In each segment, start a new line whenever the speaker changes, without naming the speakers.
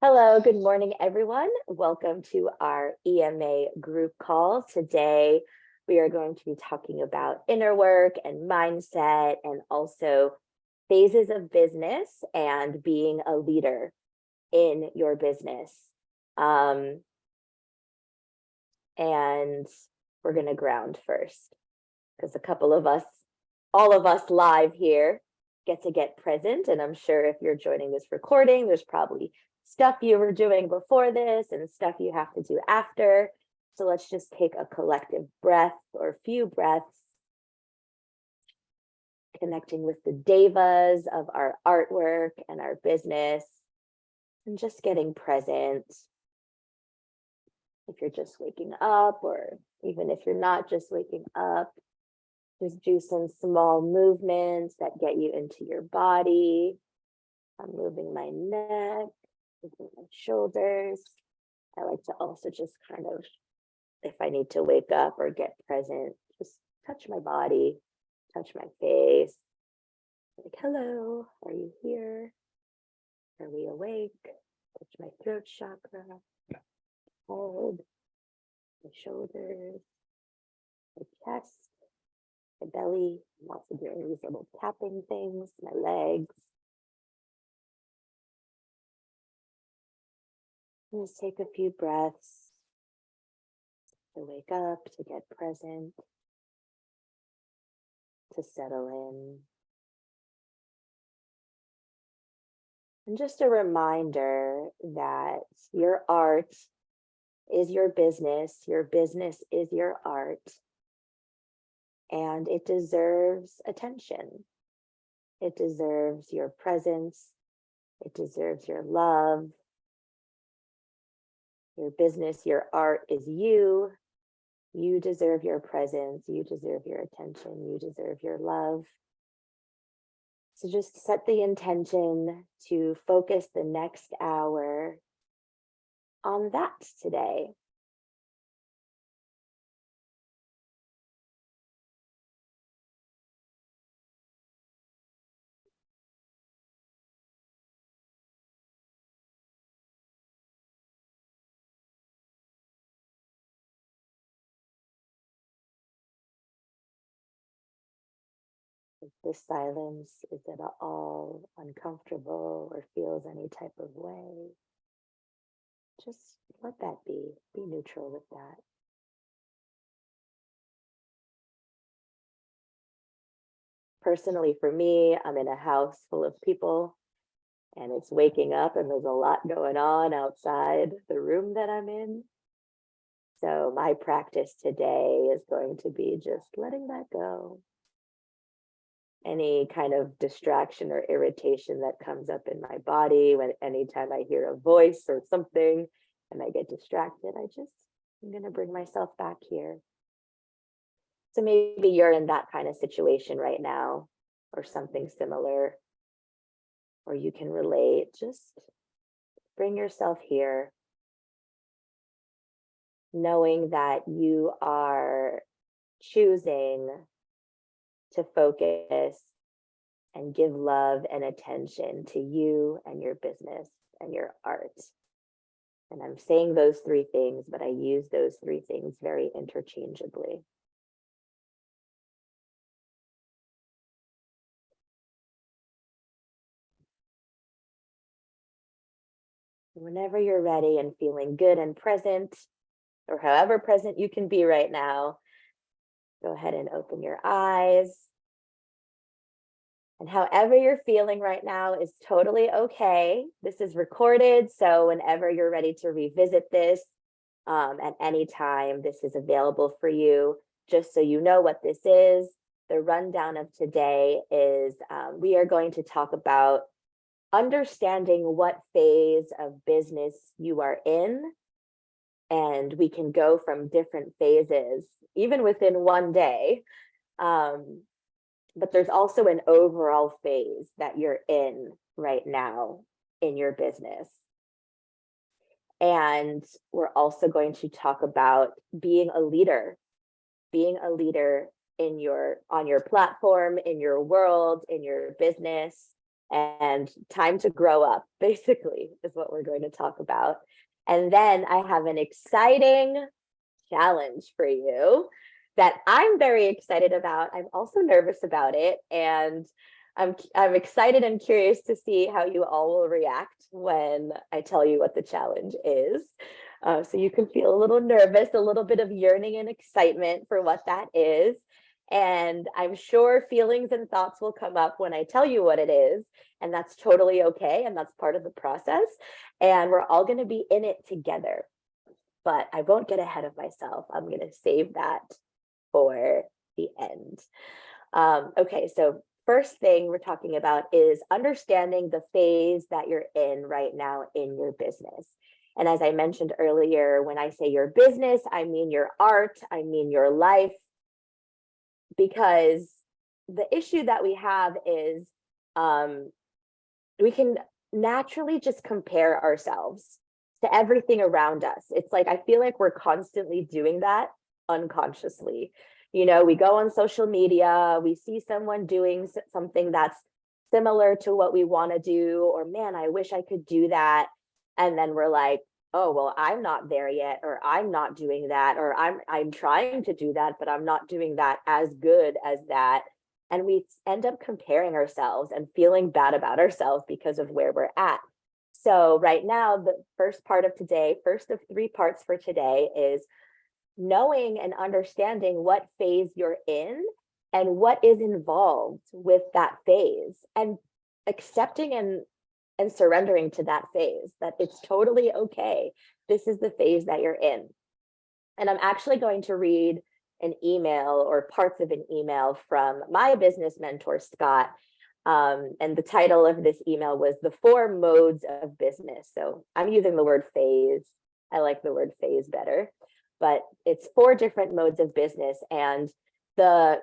Hello, good morning, everyone. Welcome to our EMA group call. Today, we are going to be talking about inner work and mindset and also phases of business and being a leader in your business. And we're going to ground first because a couple of us, all of us live here, get present. And I'm sure if you're joining this recording, there's probably stuff you were doing before this and stuff you have to do after. So let's just take a collective breath or a few breaths, connecting with the devas of our artwork and our business, and just getting present. If you're just waking up, or even if you're not just waking up, just do some small movements that get you into your body. I'm moving my neck, moving my shoulders. I like to also just kind of, if I need to wake up or get present, just touch my body, touch my face. Like, hello, are you here? Are we awake? Touch my throat chakra, hold my shoulders, my chest, my belly. I'm also doing these little tapping things, my legs. Just take a few breaths to wake up, to get present, to settle in. And just a reminder that your art is your business is your art, and it deserves attention. It deserves your presence. It deserves your love. Your business, your art is you. You deserve your presence. You deserve your attention. You deserve your love. So just set the intention to focus the next hour on that today. If this silence is at all uncomfortable or feels any type of way, just let that be. Be neutral with that. Personally, for me, I'm in a house full of people and it's waking up and there's a lot going on outside the room that I'm in. So my practice today is going to be just letting that go. Any kind of distraction or irritation that comes up in my body anytime I hear a voice or something and I get distracted, I'm going to bring myself back here. So maybe you're in that kind of situation right now or something similar, or you can relate. Just bring yourself here, knowing that you are choosing to focus and give love and attention to you and your business and your art. And I'm saying those three things, but I use those three things very interchangeably. Whenever you're ready and feeling good and present, or however present you can be right now, go ahead and open your eyes. And however you're feeling right now is totally okay. This is recorded, so whenever you're ready to revisit this at any time, this is available for you. Just so you know what this is, the rundown of today is we are going to talk about understanding what phase of business you are in. And we can go from different phases, even within one day. But there's also an overall phase that you're in right now in your business. And we're also going to talk about being a leader in on your platform, in your world, in your business, and time to grow up, basically, is what we're going to talk about. And then I have an exciting challenge for you that I'm very excited about. I'm also nervous about it, and I'm excited and curious to see how you all will react when I tell you what the challenge is. So you can feel a little nervous, a little bit of yearning and excitement for what that is. And I'm sure feelings and thoughts will come up when I tell you what it is. And that's totally okay. And that's part of the process. And we're all going to be in it together. But I won't get ahead of myself. I'm going to save that for the end. Okay, so first thing we're talking about is understanding the phase that you're in right now in your business. And as I mentioned earlier, when I say your business, I mean your art, I mean your life, because the issue that we have is we can naturally just compare ourselves to everything around us. It's like, I feel like we're constantly doing that unconsciously. You know, we go on social media, we see someone doing something that's similar to what we want to do, or man, I wish I could do that. And then we're like, oh, well, I'm not there yet, or I'm not doing that, or I'm trying to do that, but I'm not doing that as good as that. And we end up comparing ourselves and feeling bad about ourselves because of where we're at. So right now, the first part of today, first of 3 parts for today, is knowing and understanding what phase you're in and what is involved with that phase, and accepting and surrendering to that phase, that it's totally okay. This is the phase that you're in. And I'm actually going to read an email or parts of an email from my business mentor, Scott. And the title of this email was The 4 Modes of Business. So I'm using the word phase. I like the word phase better, but it's 4 different modes of business. And the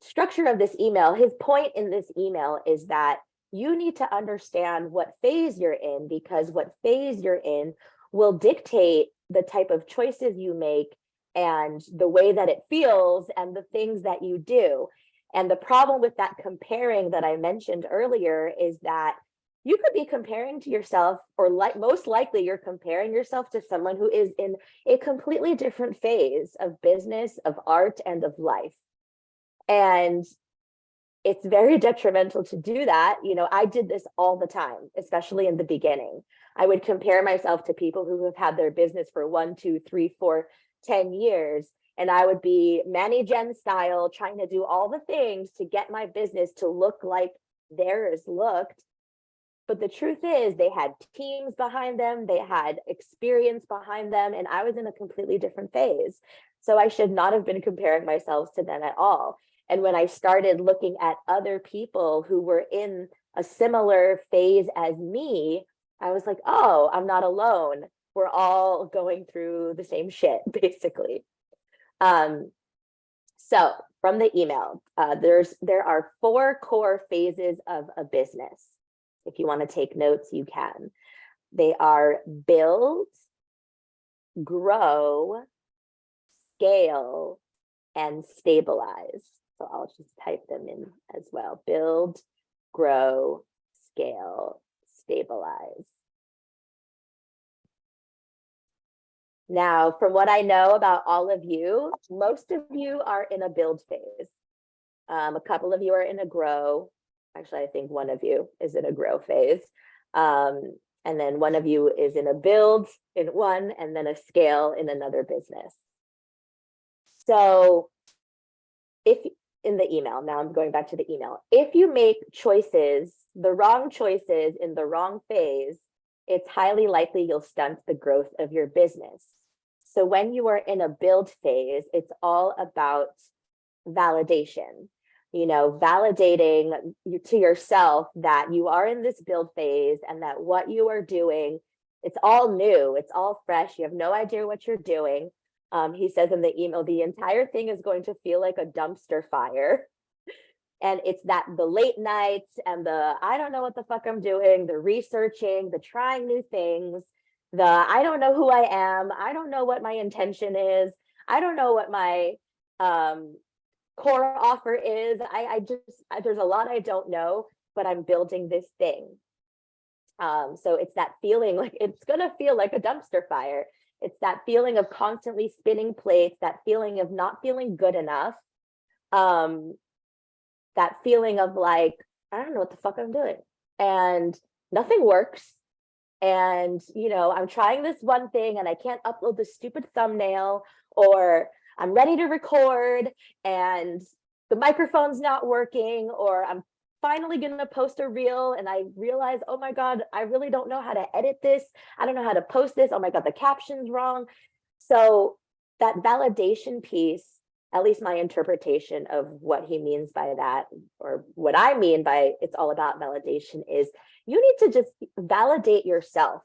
structure of this email, his point in this email is that you need to understand what phase you're in, because what phase you're in will dictate the type of choices you make and the way that it feels and the things that you do. And the problem with that comparing that I mentioned earlier is that you could be comparing to yourself, or most likely you're comparing yourself to someone who is in a completely different phase of business, of art, and of life. And it's very detrimental to do that. You know, I did this all the time, especially in the beginning. I would compare myself to people who have had their business for 1, 2, 3, 4, 10 years. And I would be Manny Jen style, trying to do all the things to get my business to look like theirs looked. But the truth is, they had teams behind them, they had experience behind them, and I was in a completely different phase. So I should not have been comparing myself to them at all. And when I started looking at other people who were in a similar phase as me, I was like, oh, I'm not alone. We're all going through the same shit, basically. So from the email, there are 4 core phases of a business. If you want to take notes, you can. They are build, grow, scale, and stabilize. So I'll just type them in as well. Build, grow, scale, stabilize. Now, from what I know about all of you, most of you are in a build phase. A couple of you are in a grow. Actually, I think one of you is in a grow phase. And then one of you is in a build in one, and then a scale in another business. So if in the email, now I'm going back to the email, if you make choices, the wrong choices in the wrong phase, it's highly likely you'll stunt the growth of your business. So when you are in a build phase, it's all about validation. You know, validating to yourself that you are in this build phase and that what you are doing, it's all new, it's all fresh, you have no idea what you're doing. He says in the email, the entire thing is going to feel like a dumpster fire. And it's that the late nights and the, I don't know what the fuck I'm doing, the researching, the trying new things, the, I don't know who I am, I don't know what my intention is, I don't know what my core offer is. There's a lot I don't know, but I'm building this thing. So it's that feeling, like it's gonna feel like a dumpster fire. It's that feeling of constantly spinning plates, that feeling of not feeling good enough, that feeling of like, I don't know what the fuck I'm doing, and nothing works. And, you know, I'm trying this one thing and I can't upload the stupid thumbnail, or I'm ready to record and the microphone's not working, or I'm finally going to post a reel and I realize, oh my God, I really don't know how to edit this. I don't know how to post this. Oh my God, the caption's wrong. So that validation piece, at least my interpretation of what he means by that, or what I mean by it's all about validation, is you need to just validate yourself.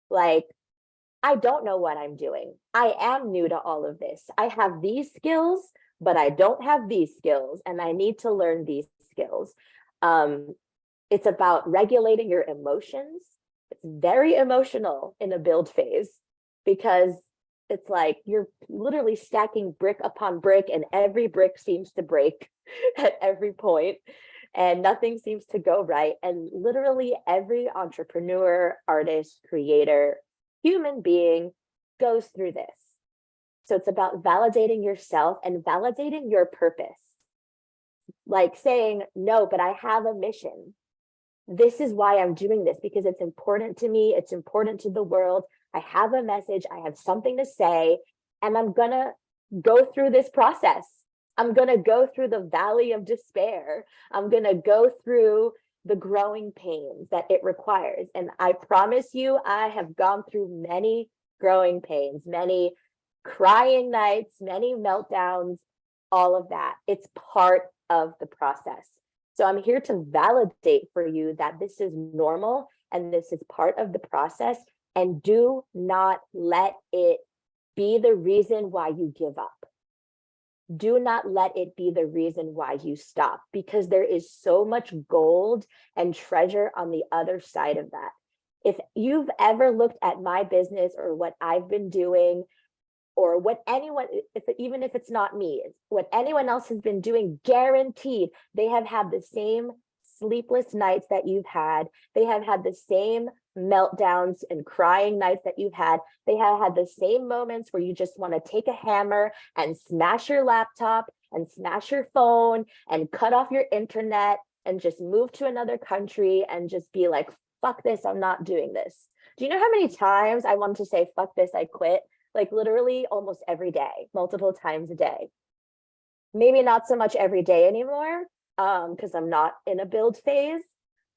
Like, I don't know what I'm doing. I am new to all of this. I have these skills, but I don't have these skills, and I need to learn these skills. It's about regulating your emotions. It's very emotional in a build phase, because it's like you're literally stacking brick upon brick, and every brick seems to break at every point, and nothing seems to go right. And literally every entrepreneur, artist, creator, human being goes through this. So it's about validating yourself and validating your purpose. Like saying, no, but I have a mission. This is why I'm doing this, because it's important to me. It's important to the world. I have a message. I have something to say, and I'm going to go through this process. I'm going to go through the valley of despair. I'm going to go through the growing pains that it requires. And I promise you, I have gone through many growing pains, many crying nights, many meltdowns, all of that. It's part of the process. So I'm here to validate for you that this is normal and this is part of the process. And do not let it be the reason why you give up. Do not let it be the reason why you stop, because there is so much gold and treasure on the other side of that. If you've ever looked at my business or what I've been doing, or what anyone, even if it's not me, what anyone else has been doing, guaranteed they have had the same sleepless nights that you've had. They have had the same meltdowns and crying nights that you've had. They have had the same moments where you just want to take a hammer and smash your laptop and smash your phone and cut off your internet and just move to another country and just be like, fuck this, I'm not doing this. Do you know how many times I wanted to say, fuck this, I quit? Like literally almost every day, multiple times a day. Maybe not so much every day anymore, because I'm not in a build phase,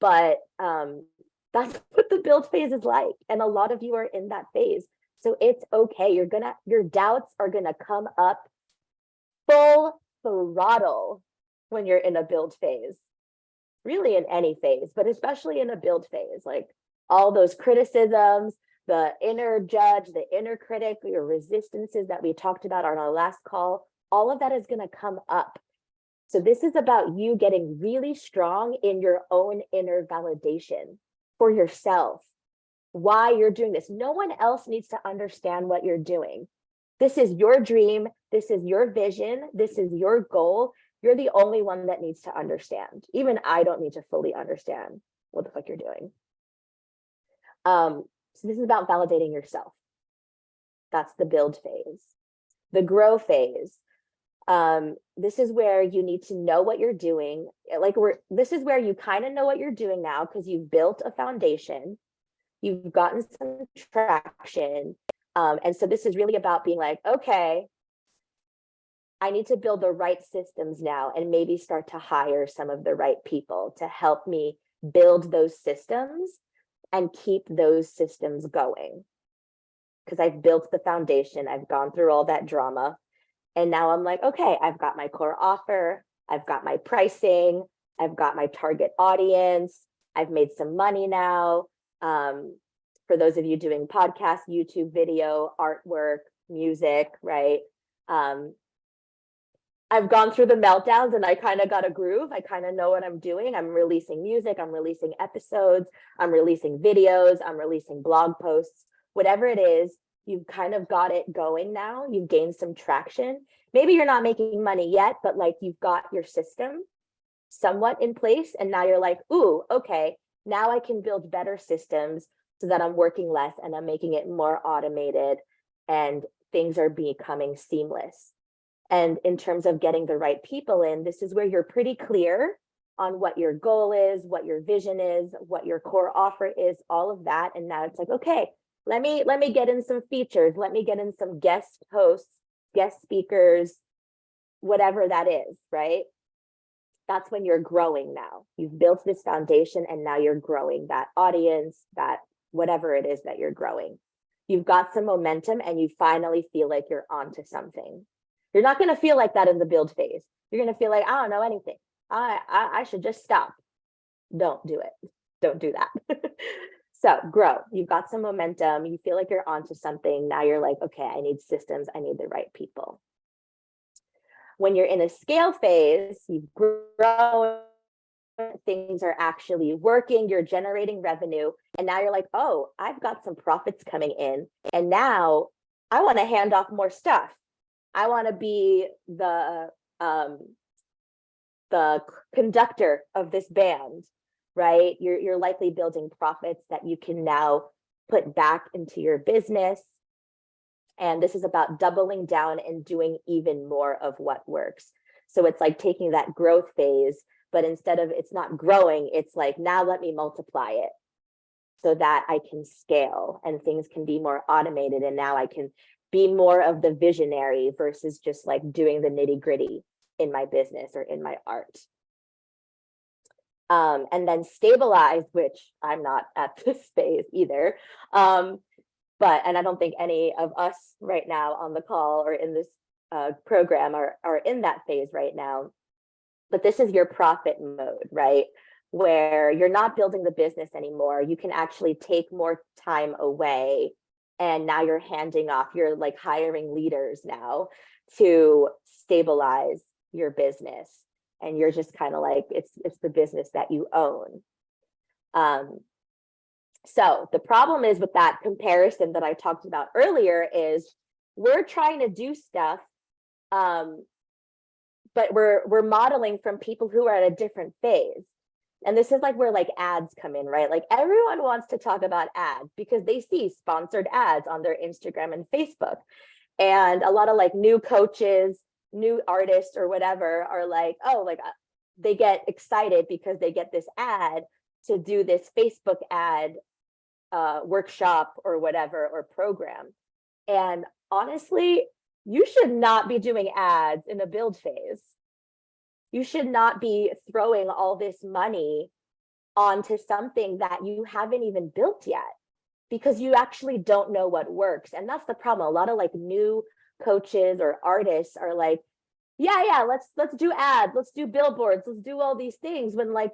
but that's what the build phase is like. And a lot of you are in that phase. So it's okay. Your doubts are gonna come up full throttle when you're in a build phase, really in any phase, but especially in a build phase. Like all those criticisms, the inner judge, the inner critic, your resistances that we talked about on our last call, all of that is going to come up. So this is about you getting really strong in your own inner validation for yourself, why you're doing this. No one else needs to understand what you're doing. This is your dream. This is your vision. This is your goal. You're the only one that needs to understand. Even I don't need to fully understand what the fuck you're doing. So this is about validating yourself. That's the build phase. The grow phase. This is where you need to know what you're doing. This is where you kind of know what you're doing now, because you've built a foundation. You've gotten some traction. And so this is really about being like, okay, I need to build the right systems now, and maybe start to hire some of the right people to help me build those systems and keep those systems going. Because I've built the foundation, I've gone through all that drama, and now I'm like, okay, I've got my core offer, I've got my pricing, I've got my target audience, I've made some money now. For those of you doing podcasts, YouTube video, artwork, music, right? I've gone through the meltdowns and I kind of got a groove. I kind of know what I'm doing. I'm releasing music, I'm releasing episodes, I'm releasing videos, I'm releasing blog posts, whatever it is. you've kind of got it going now. You've gained some traction. Maybe you're not making money yet, but like you've got your system somewhat in place. And now you're like, ooh, okay, now I can build better systems so that I'm working less and I'm making it more automated and things are becoming seamless. And in terms of getting the right people in, this is where you're pretty clear on what your goal is, what your vision is, what your core offer is, all of that. And now it's like, okay, let me get in some features. Let me get in some guest hosts, guest speakers, whatever that is, right? That's when you're growing now. You've built this foundation and now you're growing that audience, that whatever it is that you're growing. You've got some momentum and you finally feel like you're onto something. You're not going to feel like that in the build phase. You're going to feel like, I don't know anything. I should just stop. Don't do it. Don't do that. So grow. You've got some momentum. You feel like you're onto something. Now you're like, okay, I need systems. I need the right people. When you're in a scale phase, you've grown, things are actually working, you're generating revenue. And now you're like, oh, I've got some profits coming in. And now I want to hand off more stuff. I want to be the conductor of this band, right? You're likely building profits that you can now put back into your business. And this is about doubling down and doing even more of what works. So it's like taking that growth phase, but instead of it's not growing, it's like, now let me multiply it so that I can scale and things can be more automated. And now I can be more of the visionary versus just like doing the nitty gritty in my business or in my art. And then stabilize, which I'm not at this phase either. And I don't think any of us right now on the call or in this program are in that phase right now. But this is your profit mode, right? Where you're not building the business anymore. You can actually take more time away. And now you're handing off, you're like hiring leaders now to stabilize your business. And you're just kind of like, it's the business that you own. So the problem is with that comparison that I talked about earlier is we're trying to do stuff, but we're modeling from people who are at a different phase. And this is like where like ads come in, right? Like everyone wants to talk about ads because they see sponsored ads on their Instagram and Facebook. And a lot of like new coaches, new artists or whatever are like, oh, like they get excited because they get this ad to do this Facebook ad workshop or whatever, or program. And honestly, you should not be doing ads in a build phase. You should not be throwing all this money onto something that you haven't even built yet, because you actually don't know what works. And that's the problem. A lot of like new coaches or artists are like, yeah, let's do ads, let's do billboards, let's do all these things, when like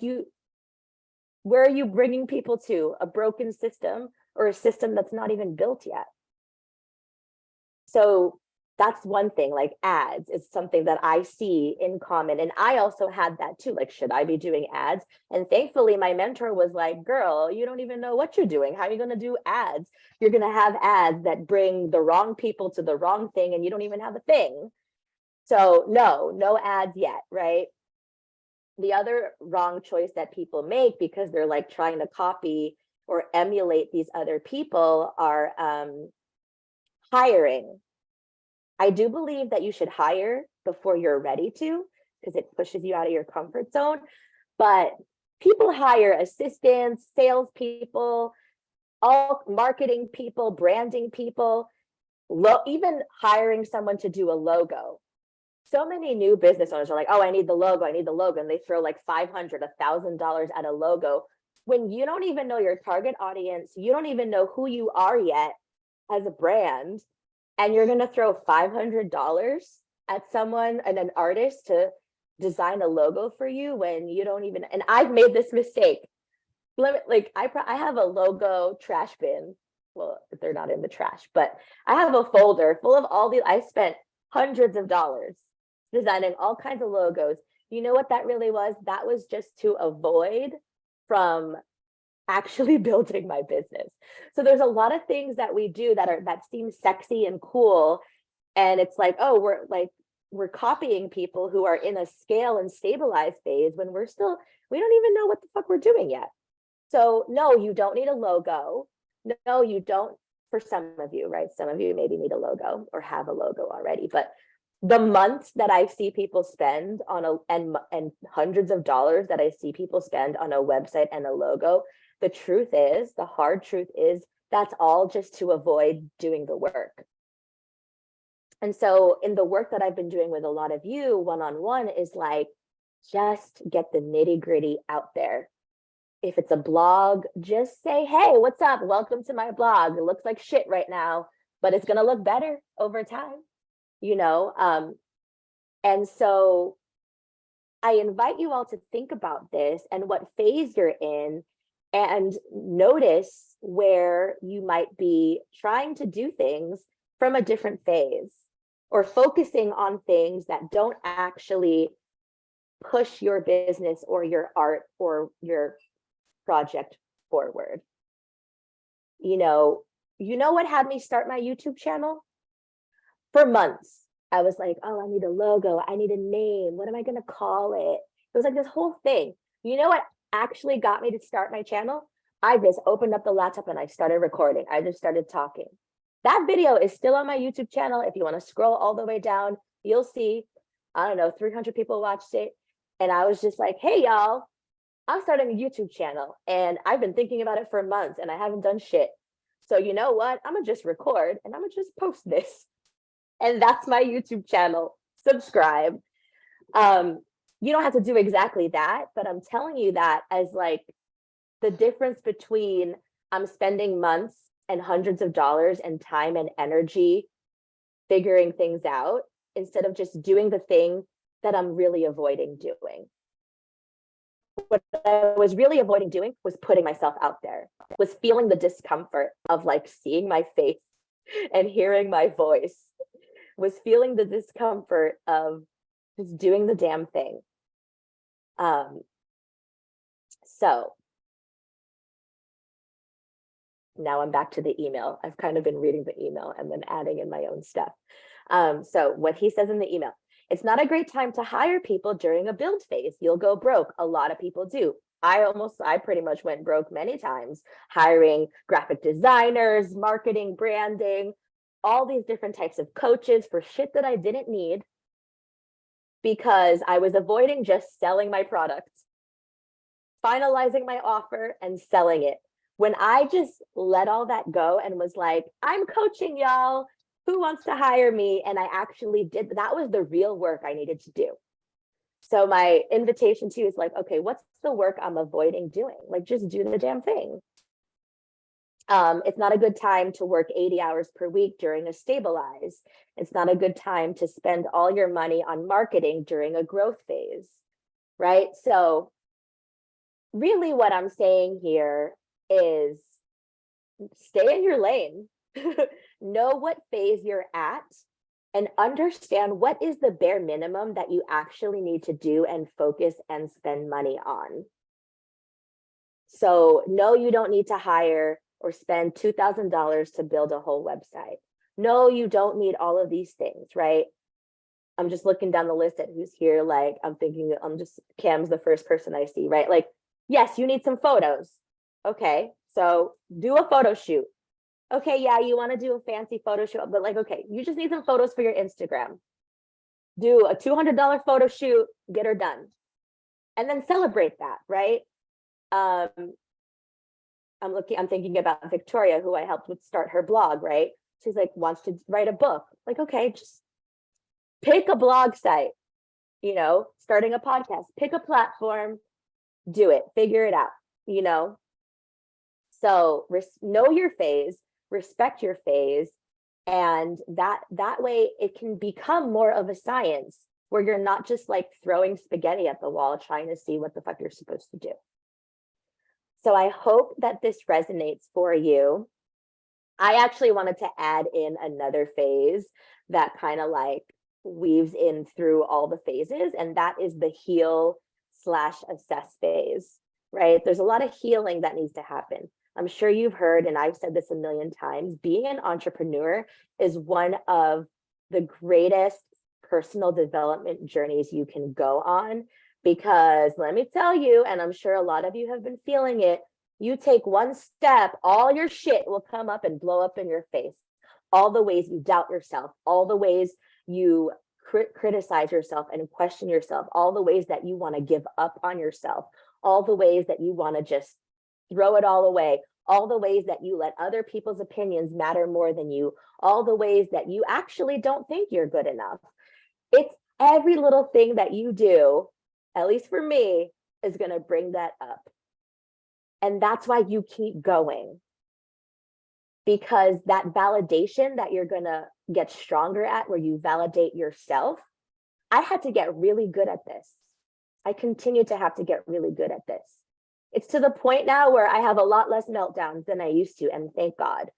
where are you bringing people to? A broken system or a system that's not even built yet. So that's one thing, like ads is something that I see in common. And I also had that too. Like, should I be doing ads? And thankfully my mentor was like, girl, you don't even know what you're doing. How are you going to do ads? You're going to have ads that bring the wrong people to the wrong thing and you don't even have a thing. So no ads yet, right? The other wrong choice that people make because they're like trying to copy or emulate these other people are hiring. I do believe that you should hire before you're ready to, because it pushes you out of your comfort zone. But people hire assistants, salespeople, all marketing people, branding people, even hiring someone to do a logo. So many new business owners are like, oh, I need the logo. And they throw like $500, $1,000 at a logo when you don't even know your target audience. You don't even know who you are yet as a brand. And you're going to throw $500 at someone and an artist to design a logo for you when you don't even, and I've made this mistake. Like I have a logo trash bin. Well, they're not in the trash, but I have a folder full of all these. I spent hundreds of dollars designing all kinds of logos. You know what that really was? That was just to avoid from actually building my business. So there's a lot of things that we do that seem sexy and cool. And it's like, oh, we're copying people who are in a scale and stabilize phase when we don't even know what the fuck we're doing yet. So no, you don't need a logo. No, you don't, for some of you, right? Some of you maybe need a logo or have a logo already, but the months that I see people spend on and hundreds of dollars that I see people spend on a website and a logo, the hard truth is that's all just to avoid doing the work. And so in the work that I've been doing with a lot of you one-on-one is like, just get the nitty-gritty out there. If it's a blog, just say, hey, what's up? Welcome to my blog. It looks like shit right now, but it's going to look better over time, you know? And so I invite you all to think about this and what phase you're in, and notice where you might be trying to do things from a different phase, or focusing on things that don't actually push your business or your art or your project forward. You know what had me start my YouTube channel? For months, I was like, oh, I need a logo. I need a name. What am I going to call it? It was like this whole thing. You know what actually got me to start my channel? I just opened up the laptop and I started recording. I just started talking. That video is still on my YouTube channel. If you want to scroll all the way down, you'll see, I don't know, 300 people watched it. And I was just like, hey, y'all, I'm starting a YouTube channel and I've been thinking about it for months and I haven't done shit. So you know what? I'm gonna just record and I'm gonna just post this. And that's my YouTube channel. Subscribe. You don't have to do exactly that, but I'm telling you that as like the difference between I'm spending months and hundreds of dollars and time and energy figuring things out instead of just doing the thing that I'm really avoiding doing. What I was really avoiding doing was putting myself out there, was feeling the discomfort of like seeing my face and hearing my voice, was feeling the discomfort of just doing the damn thing. So now I'm back to the email. I've kind of been reading the email and then adding in my own stuff. So what he says in the email: it's not a great time to hire people during a build phase. You'll go broke. A lot of people do. I pretty much went broke many times hiring graphic designers, marketing, branding, all these different types of coaches for shit that I didn't need because I was avoiding just selling my product, finalizing my offer and selling it. When I just let all that go and was like, I'm coaching y'all, who wants to hire me? And I actually did, that was the real work I needed to do. So my invitation to you is like, okay, what's the work I'm avoiding doing? Like, just do the damn thing. It's not a good time to work 80 hours per week during a stabilize. It's not a good time to spend all your money on marketing during a growth phase, right? So really what I'm saying here is stay in your lane, know what phase you're at, and understand what is the bare minimum that you actually need to do and focus and spend money on. So no, you don't need to hire or spend $2,000 to build a whole website. No, you don't need all of these things, right? I'm just looking down the list at who's here. Like, I'm thinking, Cam's the first person I see, right? Like, yes, you need some photos. Okay, so do a photo shoot. Okay, yeah, you want to do a fancy photo shoot, but like, okay, you just need some photos for your Instagram. Do a $200 photo shoot, get her done. And then celebrate that, right? I'm thinking about Victoria, who I helped with start her blog, right? She's like, wants to write a book. Like, okay, just pick a blog site, you know, starting a podcast, pick a platform, do it, figure it out, you know? So know your phase, respect your phase, and that way it can become more of a science where you're not just like throwing spaghetti at the wall trying to see what the fuck you're supposed to do. So I hope that this resonates for you. I actually wanted to add in another phase that kind of like weaves in through all the phases, and that is the heal/assess phase. right? There's a lot of healing that needs to happen. I'm sure you've heard, and I've said this a million times, being an entrepreneur is one of the greatest personal development journeys you can go on, because let me tell you, and I'm sure a lot of you have been feeling it, you take one step, all your shit will come up and blow up in your face. All the ways you doubt yourself, all the ways you criticize yourself and question yourself, all the ways that you want to give up on yourself, all the ways that you want to just throw it all away, all the ways that you let other people's opinions matter more than you, all the ways that you actually don't think you're good enough. It's every little thing that you do, at least for me, is going to bring that up. And that's why you keep going. Because that validation that you're going to get stronger at, where you validate yourself, I had to get really good at this. I continue to have to get really good at this. It's to the point now where I have a lot less meltdowns than I used to, and thank God.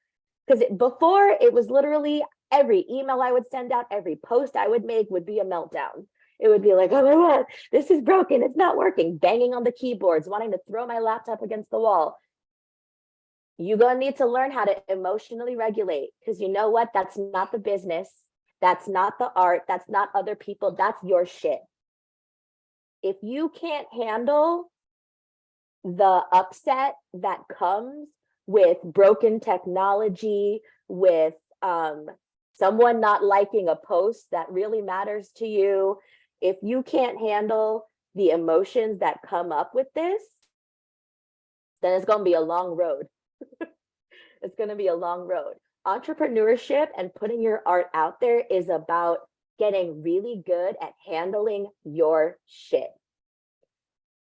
Because before, it was literally every email I would send out, every post I would make would be a meltdown. It would be like, oh my God, this is broken, it's not working, banging on the keyboards, wanting to throw my laptop against the wall. You're going to need to learn how to emotionally regulate, because you know what? That's not the business. That's not the art. That's not other people. That's your shit. If you can't handle the upset that comes with broken technology, with someone not liking a post that really matters to you, if you can't handle the emotions that come up with this, then it's going to be a long road. It's going to be a long road. Entrepreneurship and putting your art out there is about getting really good at handling your shit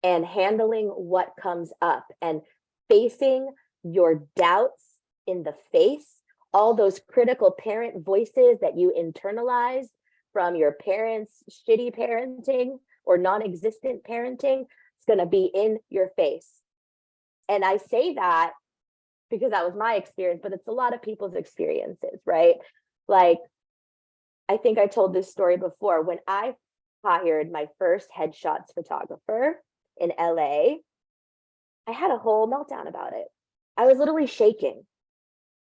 and handling what comes up and facing your doubts in the face, all those critical parent voices that you internalize from your parents' shitty parenting or non-existent parenting. It's going to be in your face. And I say that because that was my experience, but it's a lot of people's experiences, right? Like, I think I told this story before. When I hired my first headshots photographer in LA, I had a whole meltdown about it. I was literally shaking.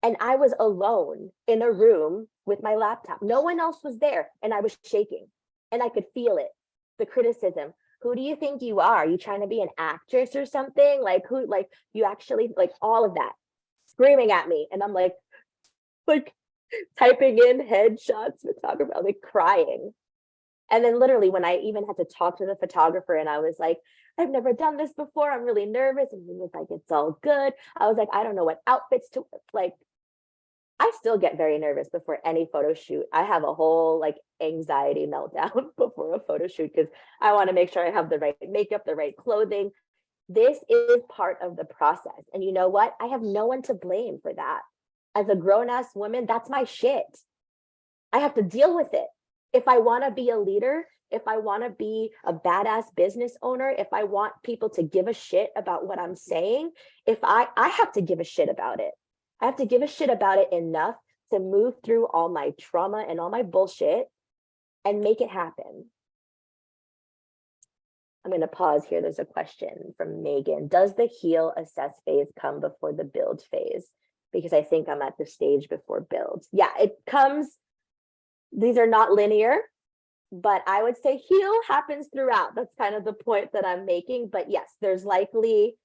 And I was alone in a room with my laptop. No one else was there. And I was shaking. And I could feel it, the criticism. Who do you think you are? Are you trying to be an actress or something? Like, who, like, you actually, like, all of that screaming at me. And I'm like typing in headshots photographer, like crying. And then literally when I even had to talk to the photographer and I was like, I've never done this before, I'm really nervous. And he was like, it's all good. I was like, I don't know what outfits to, like, I still get very nervous before any photo shoot. I have a whole like anxiety meltdown before a photo shoot because I want to make sure I have the right makeup, the right clothing. This is part of the process. And you know what? I have no one to blame for that. As a grown-ass woman, that's my shit. I have to deal with it. If I want to be a leader, if I want to be a badass business owner, if I want people to give a shit about what I'm saying, if I have to give a shit about it. I have to give a shit about it enough to move through all my trauma and all my bullshit and make it happen. I'm going to pause here. There's a question from Megan. Does the heal assess phase come before the build phase? Because I think I'm at the stage before build. Yeah, it comes. These are not linear, but I would say heal happens throughout. That's kind of the point that I'm making. But yes, there's likely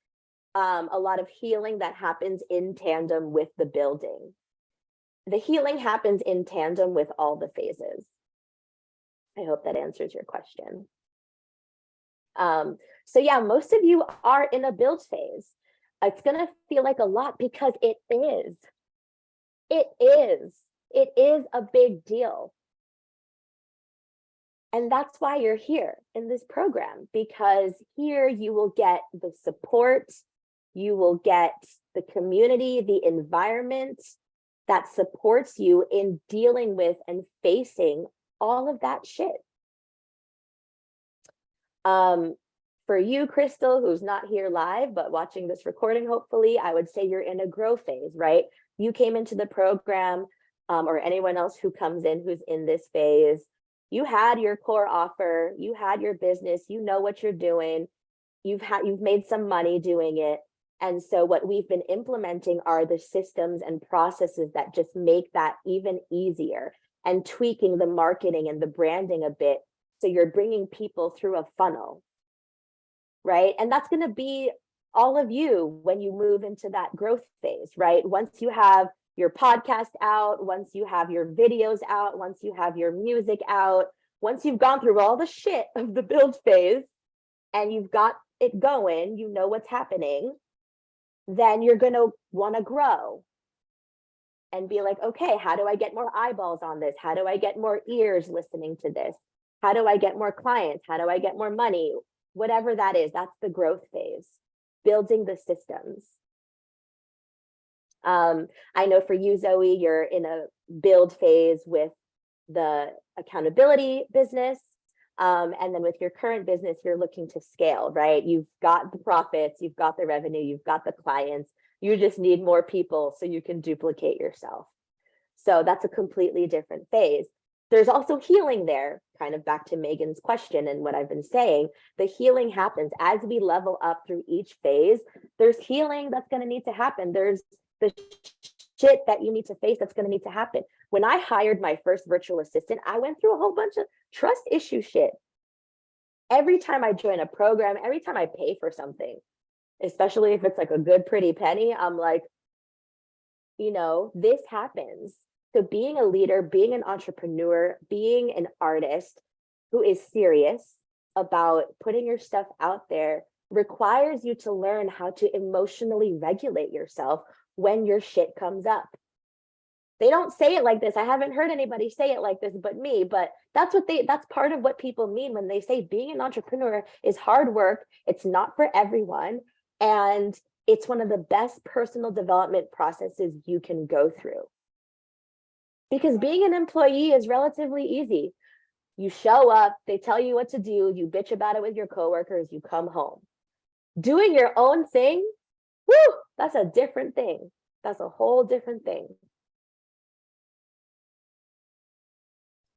a lot of healing that happens in tandem with the building. The healing happens in tandem with all the phases. I hope that answers your question. So yeah, most of you are in a build phase. It's going to feel like a lot because it is. It is a big deal. And that's why you're here in this program, because here you will get the support, you will get the community, the environment that supports you in dealing with and facing all of that shit. For you, Crystal, who's not here live, but watching this recording, hopefully, I would say you're in a grow phase, right? You came into the program, or anyone else who comes in who's in this phase, you had your core offer, you had your business, you know what you're doing. you've made some money doing it. And so what we've been implementing are the systems and processes that just make that even easier, and tweaking the marketing and the branding a bit. So you're bringing people through a funnel, right? And that's going to be all of you when you move into that growth phase, right? Once you have your podcast out, once you have your videos out, once you have your music out, once you've gone through all the shit of the build phase and you've got it going, you know what's happening, then you're going to want to grow and be like, okay, how do I get more eyeballs on this? How do I get more ears listening to this? How do I get more clients? How do I get more money? Whatever that is, that's the growth phase, building the systems. I know for you, Zoe, you're in a build phase with the accountability business. And then with your current business, you're looking to scale, right? You've got the profits, you've got the revenue, you've got the clients. You just need more people so you can duplicate yourself. So that's a completely different phase. There's also healing there, kind of back to Megan's question and what I've been saying. The healing happens as we level up through each phase. There's healing that's going to need to happen. There's the shit that you need to face that's going to need to happen. When I hired my first virtual assistant, I went through a whole bunch of trust issue shit. Every time I join a program, every time I pay for something, especially if it's like a good, pretty penny, I'm like, you know, this happens. So being a leader, being an entrepreneur, being an artist who is serious about putting your stuff out there requires you to learn how to emotionally regulate yourself when your shit comes up. They don't say it like this. I haven't heard anybody say it like this but me, but that's part of what people mean when they say being an entrepreneur is hard work. It's not for everyone. And it's one of the best personal development processes you can go through. Because being an employee is relatively easy. You show up, they tell you what to do, you bitch about it with your coworkers, you come home. Doing your own thing, whoo, that's a different thing. That's a whole different thing.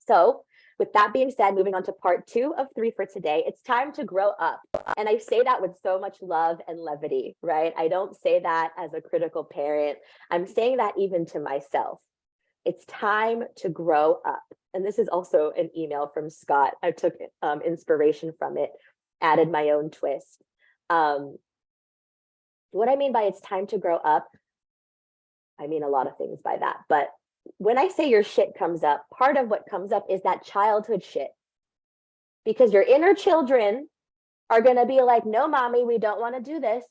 So with that being said, moving on to part 2 of 3 for today, it's time to grow up. And I say that with so much love and levity, right? I don't say that as a critical parent. I'm saying that even to myself. It's time to grow up. And this is also an email from Scott. I took inspiration from it, added my own twist. What I mean by it's time to grow up, I mean a lot of things by that. But when I say your shit comes up, part of what comes up is that childhood shit. Because your inner children are going to be like, no, mommy, we don't want to do this.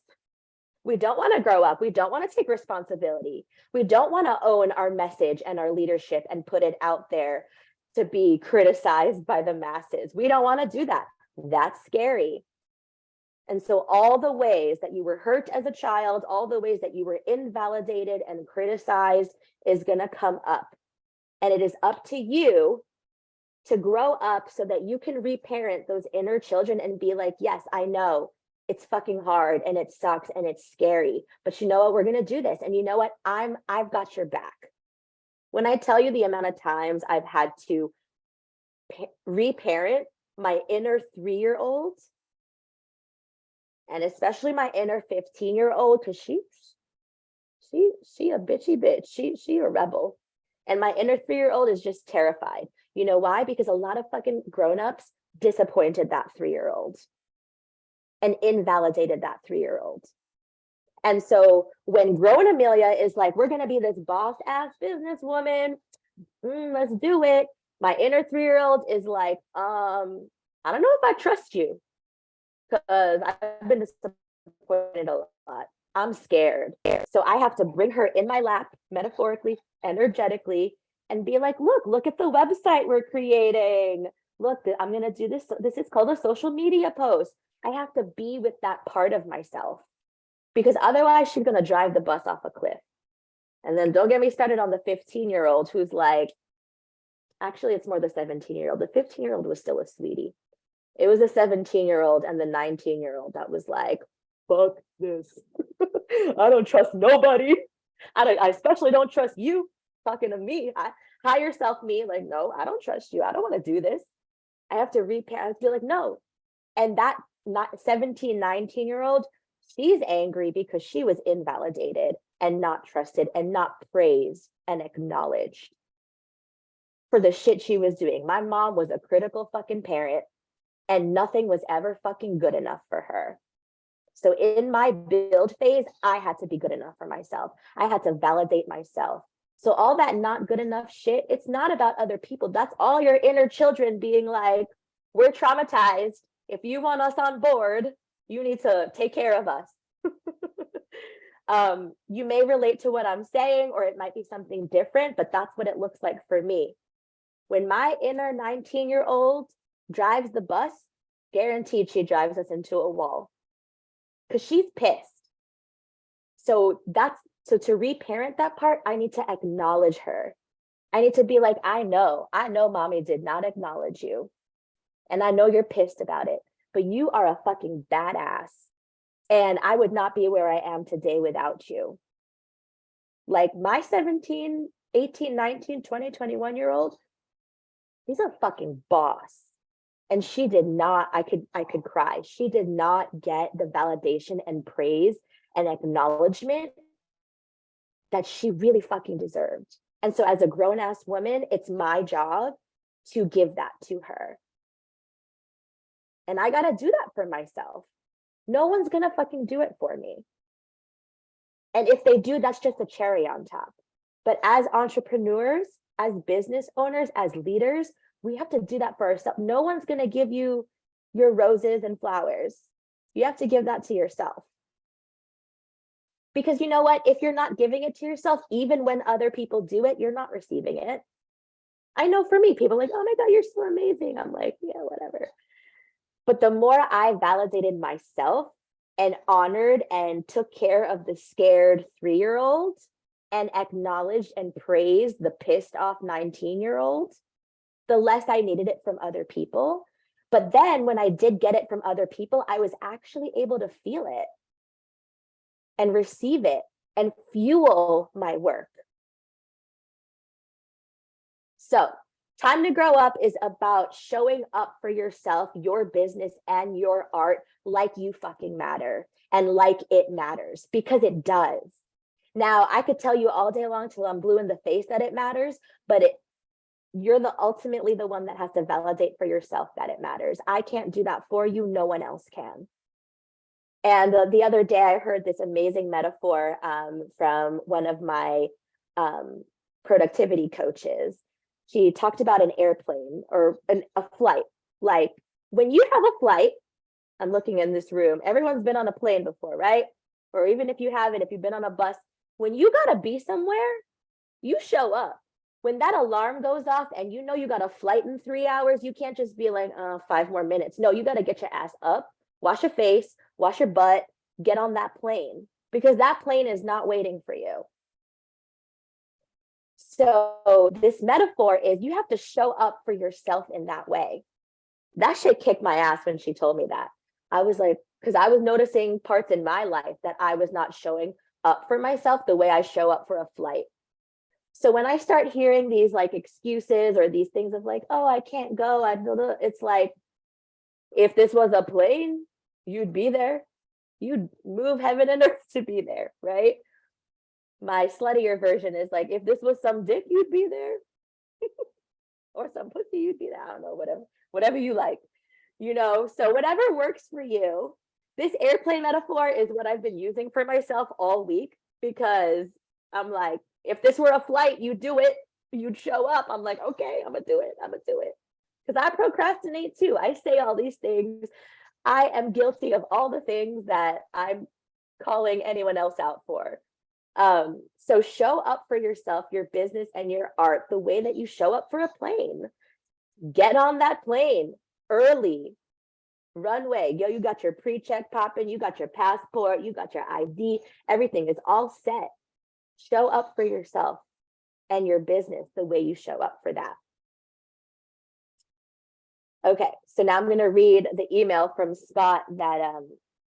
We don't want to grow up. We don't want to take responsibility. We don't want to own our message and our leadership and put it out there to be criticized by the masses. We don't want to do that. That's scary. And so all the ways that you were hurt as a child, all the ways that you were invalidated and criticized is going to come up. And it is up to you to grow up so that you can reparent those inner children and be like, yes, I know. It's fucking hard and it sucks and it's scary, but you know what? We're going to do this. And you know what? I've got your back. When I tell you the amount of times I've had to reparent my inner 3-year-old, and especially my inner 15-year-old, because she a bitchy bitch. She a rebel. And my inner 3-year-old is just terrified. You know why? Because a lot of fucking grown-ups disappointed that 3-year-old. And invalidated that 3-year-old. And so when grown Amelia is like, we're going to be this boss ass businesswoman, let's do it. My inner 3-year-old is like, I don't know if I trust you because I've been disappointed a lot. I'm scared. So I have to bring her in my lap, metaphorically, energetically, and be like, look at the website we're creating. Look, I'm going to do this. This is called a social media post. I have to be with that part of myself because otherwise she's going to drive the bus off a cliff. And then don't get me started on the 15-year-old who's like, actually, it's more the 17-year-old. The 15-year-old was still a sweetie. It was the 17-year-old and the 19-year-old that was like, fuck this. I don't trust nobody. I especially don't trust you talking to me. Higher self me, like, no, I don't trust you. I don't want to do this. I have to repair. I feel like, no. And that 17, 19-year-old, she's angry because she was invalidated and not trusted and not praised and acknowledged for the shit she was doing. My mom was a critical fucking parent and nothing was ever fucking good enough for her. So in my build phase, I had to be good enough for myself. I had to validate myself. So all that not good enough shit, it's not about other people. That's all your inner children being like, we're traumatized. If you want us on board, you need to take care of us. You may relate to what I'm saying, or it might be something different, but that's what it looks like for me. When my inner 19-year-old drives the bus, guaranteed she drives us into a wall because she's pissed. So to reparent that part, I need to acknowledge her. I need to be like, I know mommy did not acknowledge you. And I know you're pissed about it, but you are a fucking badass. And I would not be where I am today without you. Like my 17, 18, 19, 20, 21-year-old, he's a fucking boss. And she did not, I could cry. She did not get the validation and praise and acknowledgement that she really fucking deserved. And so as a grown-ass woman, it's my job to give that to her. And I gotta do that for myself. No one's gonna fucking do it for me. And if they do, that's just a cherry on top. But as entrepreneurs, as business owners, as leaders, we have to do that for ourselves. No one's gonna give you your roses and flowers. You have to give that to yourself. Because you know what? If you're not giving it to yourself, even when other people do it, you're not receiving it. I know for me, people are like, oh my God, you're so amazing. I'm like, yeah, whatever. But the more I validated myself and honored and took care of the scared 3-year-old and acknowledged and praised the pissed off 19-year-old, the less I needed it from other people. But then when I did get it from other people, I was actually able to feel it and receive it and fuel my work. So time to grow up is about showing up for yourself, your business, and your art like you fucking matter and like it matters, because it does. Now, I could tell you all day long till I'm blue in the face that it matters, but you're ultimately the one that has to validate for yourself that it matters. I can't do that for you. No one else can. And the other day, I heard this amazing metaphor from one of my productivity coaches. She talked about an airplane or a flight. Like when you have a flight, I'm looking in this room, everyone's been on a plane before, right? Or even if you haven't, if you've been on a bus, when you gotta be somewhere, you show up. When that alarm goes off and you know you got a flight in 3 hours, you can't just be like, 5 more minutes. No, you gotta get your ass up, wash your face, wash your butt, get on that plane, because that plane is not waiting for you. So this metaphor is you have to show up for yourself in that way. That shit kicked my ass when she told me that. I was like, because I was noticing parts in my life that I was not showing up for myself the way I show up for a flight. So when I start hearing these like excuses or these things of like, oh, I can't go, it's like, if this was a plane, you'd be there. You'd move heaven and earth to be there, right? My sluttier version is like, if this was some dick, you'd be there. Or some pussy, you'd be there. I don't know, whatever you like, so whatever works for you. This airplane metaphor is what I've been using for myself all week, because I'm like, if this were a flight, you'd do it, you'd show up. I'm like, okay, I'm gonna do it. Because I procrastinate too. I say all these things. I am guilty of all the things that I'm calling anyone else out for. So show up for yourself, your business, and your art the way that you show up for a plane. Get on that plane early, runway. Yo, you got your pre-check popping, you got your passport, you got your ID, everything is all set. Show up for yourself and your business the way you show up for that. Okay, so now I'm going to read the email from Scott that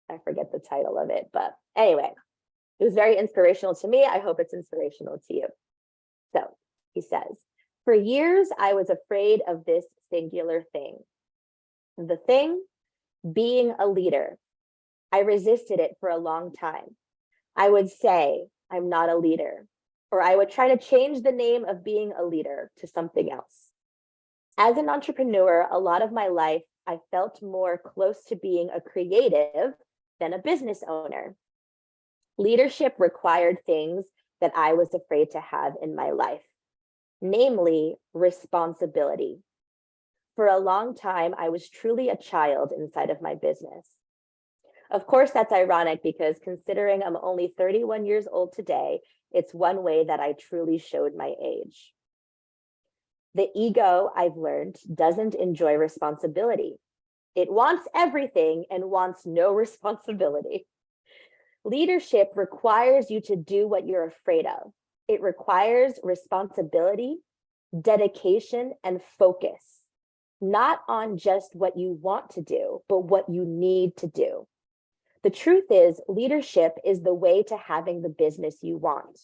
I forget the title of it, but anyway, it was very inspirational to me. I hope it's inspirational to you. So he says, for years, I was afraid of this singular thing. The thing being a leader. I resisted it for a long time. I would say, I'm not a leader, or I would try to change the name of being a leader to something else. As an entrepreneur, a lot of my life, I felt more close to being a creative than a business owner. Leadership required things that I was afraid to have in my life, namely responsibility. For a long time, I was truly a child inside of my business. Of course, that's ironic because considering I'm only 31 years old today, it's one way that I truly showed my age. The ego, I've learned, doesn't enjoy responsibility. It wants everything and wants no responsibility. Leadership requires you to do what you're afraid of. It requires responsibility, dedication, and focus, not on just what you want to do, but what you need to do. The truth is, leadership is the way to having the business you want.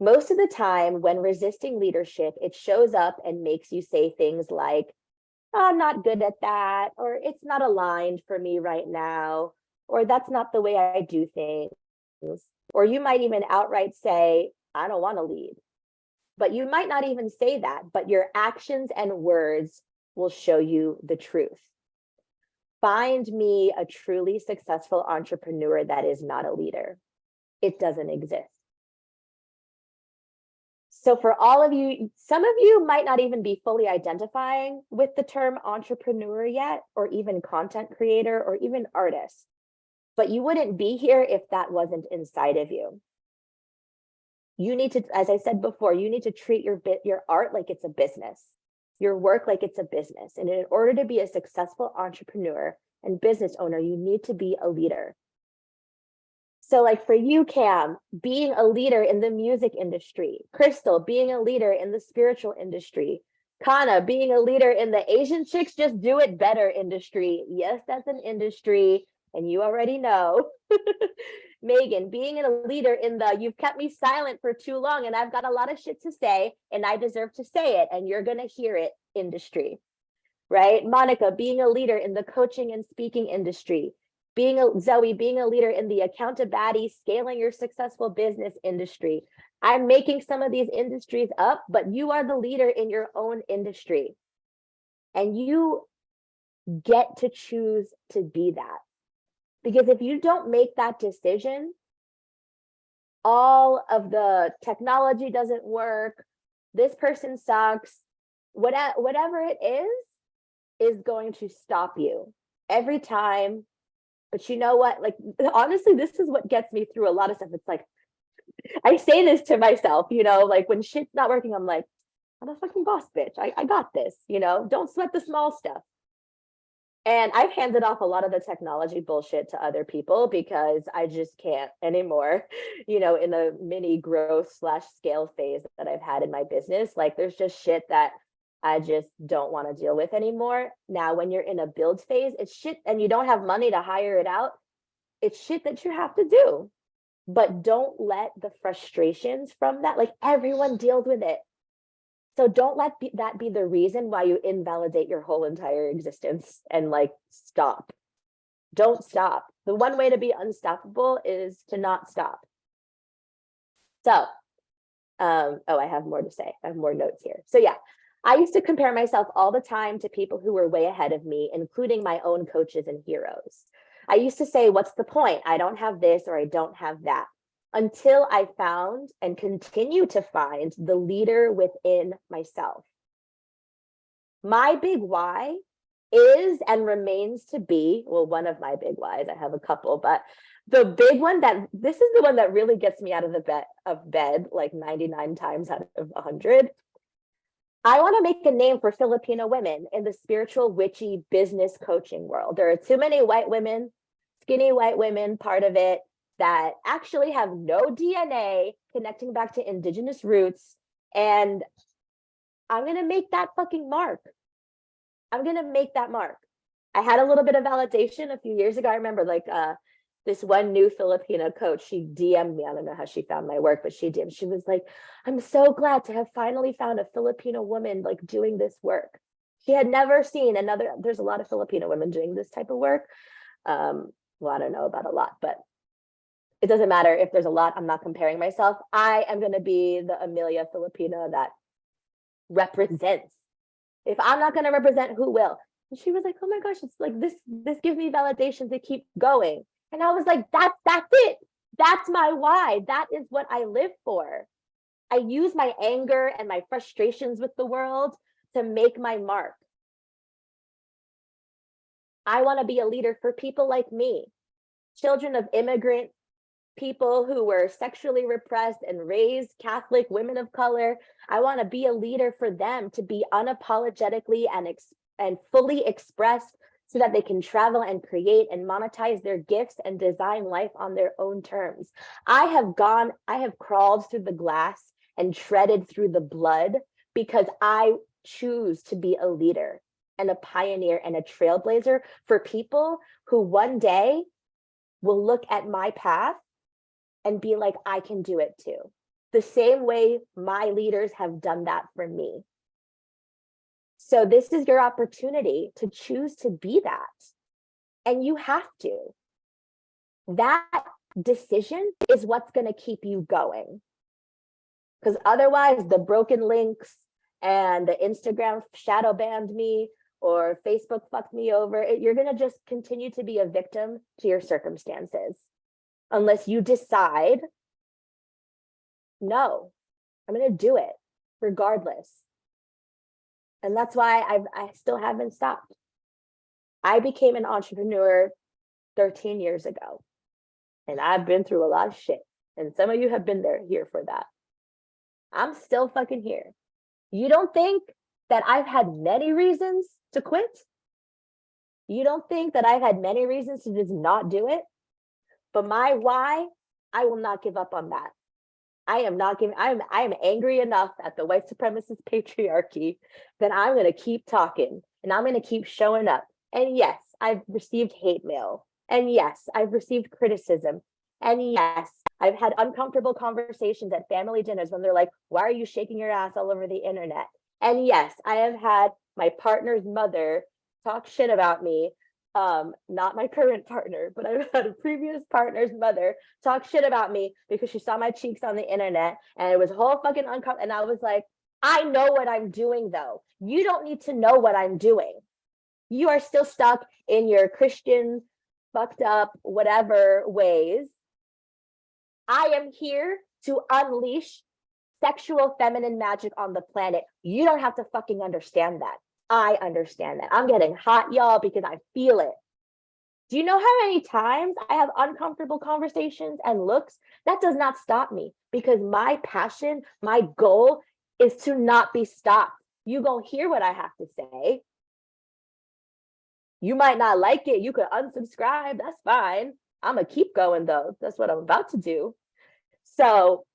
Most of the time, when resisting leadership, it shows up and makes you say things like, oh, I'm not good at that, or it's not aligned for me right now, or that's not the way I do things. Or you might even outright say, I don't want to lead. But you might not even say that, but your actions and words will show you the truth. Find me a truly successful entrepreneur that is not a leader. It doesn't exist. So for all of you, some of you might not even be fully identifying with the term entrepreneur yet, or even content creator, or even artist. But you wouldn't be here if that wasn't inside of you. You need to, as I said before, you need to treat your art like it's a business, your work like it's a business. And in order to be a successful entrepreneur and business owner, you need to be a leader. So like for you, Cam, being a leader in the music industry, Crystal, being a leader in the spiritual industry, Kana, being a leader in the Asian chicks just do it better industry. Yes, that's an industry, and you already know. Megan, being a leader in the you've kept me silent for too long and I've got a lot of shit to say and I deserve to say it and you're going to hear it industry, right? Monica, being a leader in the coaching and speaking industry. Zoe, being a leader in the 𝘊𝐴𝐷𝐵, scaling your successful business industry. I'm making some of these industries up, but you are the leader in your own industry. And you get to choose to be that. Because if you don't make that decision, all of the technology doesn't work, this person sucks, whatever it is going to stop you every time. But you know what? Like, honestly, this is what gets me through a lot of stuff. It's like, I say this to myself, you know, like when shit's not working, I'm like, I'm a fucking boss bitch. I got this, you know, don't sweat the small stuff. And I've handed off a lot of the technology bullshit to other people because I just can't anymore, you know, in the mini growth/scale phase that I've had in my business. Like there's just shit that I just don't want to deal with anymore. Now, when you're in a build phase, it's shit and you don't have money to hire it out. It's shit that you have to do. But don't let the frustrations from that, like everyone deals with it. So don't let that be the reason why you invalidate your whole entire existence and like stop. Don't stop. The one way to be unstoppable is to not stop. So, oh, I have more to say. I have more notes here. So yeah, I used to compare myself all the time to people who were way ahead of me, including my own coaches and heroes. I used to say, what's the point? I don't have this or I don't have that. Until I found and continue to find the leader within myself. My big why is and remains to be, well, one of my big whys, I have a couple, but the big one this is the one that really gets me out of the bed like 99 times out of 100. I want to make a name for Filipino women in the spiritual witchy business coaching world. There are too many white women, skinny white women, part of it, that actually have no DNA connecting back to indigenous roots. And I'm going to make that fucking mark. I'm going to make that mark. I had a little bit of validation a few years ago. I remember like this one new Filipino coach, she DM'd me. I don't know how she found my work, but she did. She was like, I'm so glad to have finally found a Filipino woman like doing this work. She had never seen another, there's a lot of Filipino women doing this type of work. Well, I don't know about a lot, but it doesn't matter if there's a lot. I'm not comparing myself. I am going to be the Amelia Filipina that represents. If I'm not going to represent, who will? And she was like, oh my gosh, it's like this gives me validation to keep going. And I was like, that's it. That's my why. That is what I live for. I use my anger and my frustrations with the world to make my mark. I want to be a leader for people like me, children of immigrant people who were sexually repressed and raised Catholic women of color. I want to be a leader for them to be unapologetically and fully expressed so that they can travel and create and monetize their gifts and design life on their own terms. I have crawled through the glass and treaded through the blood because I choose to be a leader and a pioneer and a trailblazer for people who one day will look at my path and be like, I can do it too. The same way my leaders have done that for me. So this is your opportunity to choose to be that. And you have to. That decision is what's going to keep you going. Because otherwise, the broken links and the Instagram shadow banned me or Facebook fucked me over, you're going to just continue to be a victim to your circumstances. Unless you decide, no, I'm going to do it regardless. And that's why I still haven't stopped. I became an entrepreneur 13 years ago, and I've been through a lot of shit. And some of you have been here for that. I'm still fucking here. You don't think that I've had many reasons to quit? You don't think that I've had many reasons to just not do it? But my why, I will not give up on that. I am angry enough at the white supremacist patriarchy that I'm going to keep talking and I'm going to keep showing up. And yes, I've received hate mail. And yes, I've received criticism. And yes, I've had uncomfortable conversations at family dinners when they're like, why are you shaking your ass all over the internet? And yes, I have had my partner's mother talk shit about me. Not my current partner, but I've had a previous partner's mother talk shit about me because she saw my cheeks on the internet, and it was whole fucking uncomfortable. And I was like, I know what I'm doing though. You don't need to know what I'm doing. You are still stuck in your Christian, fucked up, whatever ways. I am here to unleash sexual feminine magic on the planet. You don't have to fucking understand that. I understand that. I'm getting hot, y'all, because I feel it. Do you know how many times I have uncomfortable conversations and looks? That does not stop me because my passion, my goal is to not be stopped. You gonna hear what I have to say. You might not like it. You could unsubscribe. That's fine. I'm gonna keep going though. That's what I'm about to do. So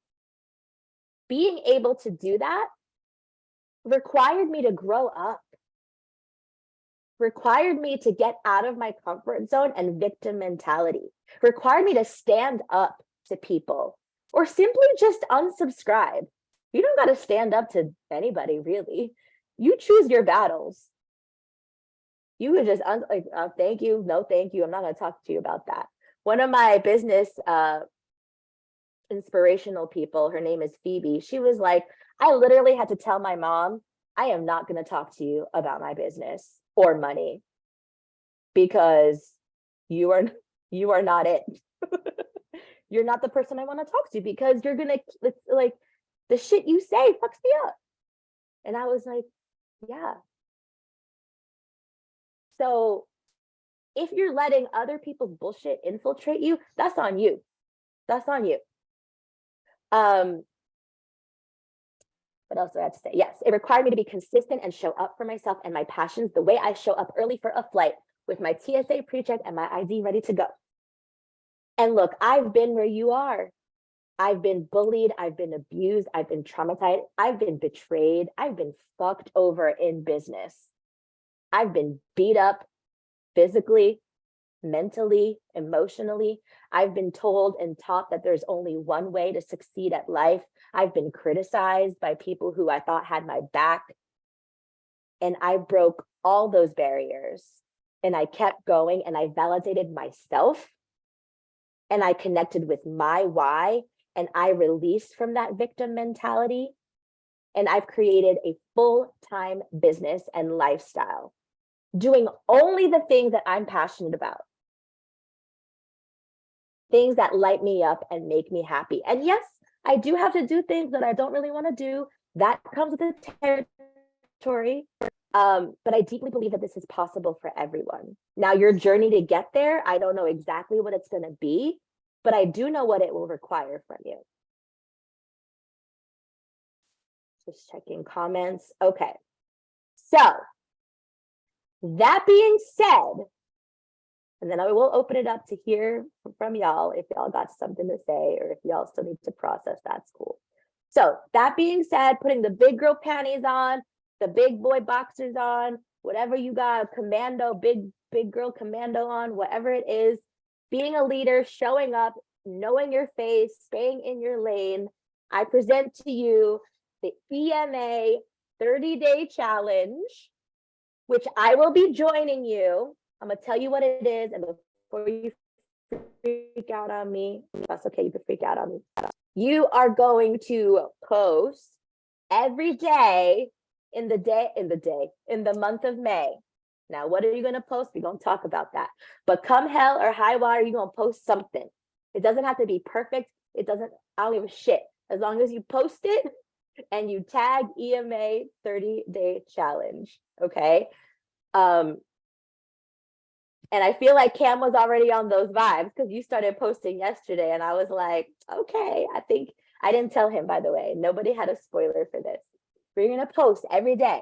being able to do that required me to grow up. Required me to get out of my comfort zone and victim mentality, required me to stand up to people or simply just unsubscribe. You don't got to stand up to anybody, really. You choose your battles. You would just, thank you, no thank you, I'm not going to talk to you about that. One of my business inspirational people, her name is Phoebe, she was like, I literally had to tell my mom, I am not going to talk to you about my business or money because you are not it. You're not the person I want to talk to because you're gonna, it's like the shit you say fucks me up. And I was like, yeah. So if you're letting other people's bullshit infiltrate you, that's on you. That's on you. What else do I have to say? Yes, it required me to be consistent and show up for myself and my passions the way I show up early for a flight with my TSA pre-check and my ID ready to go. And look, I've been where you are. I've been bullied. I've been abused. I've been traumatized. I've been betrayed. I've been fucked over in business. I've been beat up physically, mentally, emotionally. I've been told and taught that there's only one way to succeed at life. I've been criticized by people who I thought had my back. And I broke all those barriers and I kept going and I validated myself and I connected with my why and I released from that victim mentality. And I've created a full-time business and lifestyle, doing only the things that I'm passionate about. Things that light me up and make me happy. And yes, I do have to do things that I don't really want to do. That comes with the territory. But I deeply believe that this is possible for everyone. Now, your journey to get there, I don't know exactly what it's going to be, but I do know what it will require from you. Just checking comments. Okay. So that being said, and then I will open it up to hear from y'all if y'all got something to say or if y'all still need to process, that's cool. So that being said, putting the big girl panties on, the big boy boxers on, whatever you got, commando, big girl commando on, whatever it is, being a leader, showing up, knowing your face, staying in your lane, I present to you the EMA 30-day challenge, which I will be joining you. I'm gonna tell you what it is, and before you freak out on me, that's okay, you can freak out on me. You are going to post every day in the month of May. Now, what are you gonna post? We're gonna talk about that. But come hell or high water, you're gonna post something. It doesn't have to be perfect. I don't give a shit. As long as you post it and you tag EMA 30-day challenge, okay? And I feel like Cam was already on those vibes because you started posting yesterday and I was like, okay, I didn't tell him, by the way. Nobody had a spoiler for this. We're gonna post every day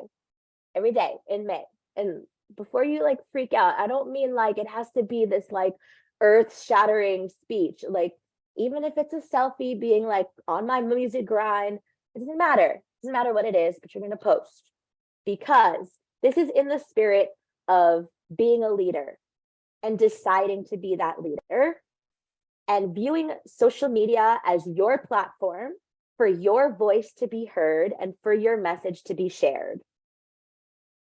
in May. And before you like freak out, I don't mean like it has to be this like earth-shattering speech. Like even if it's a selfie being like on my music grind, it doesn't matter. It doesn't matter what it is, but you're gonna post because this is in the spirit of being a leader and deciding to be that leader and viewing social media as your platform for your voice to be heard and for your message to be shared.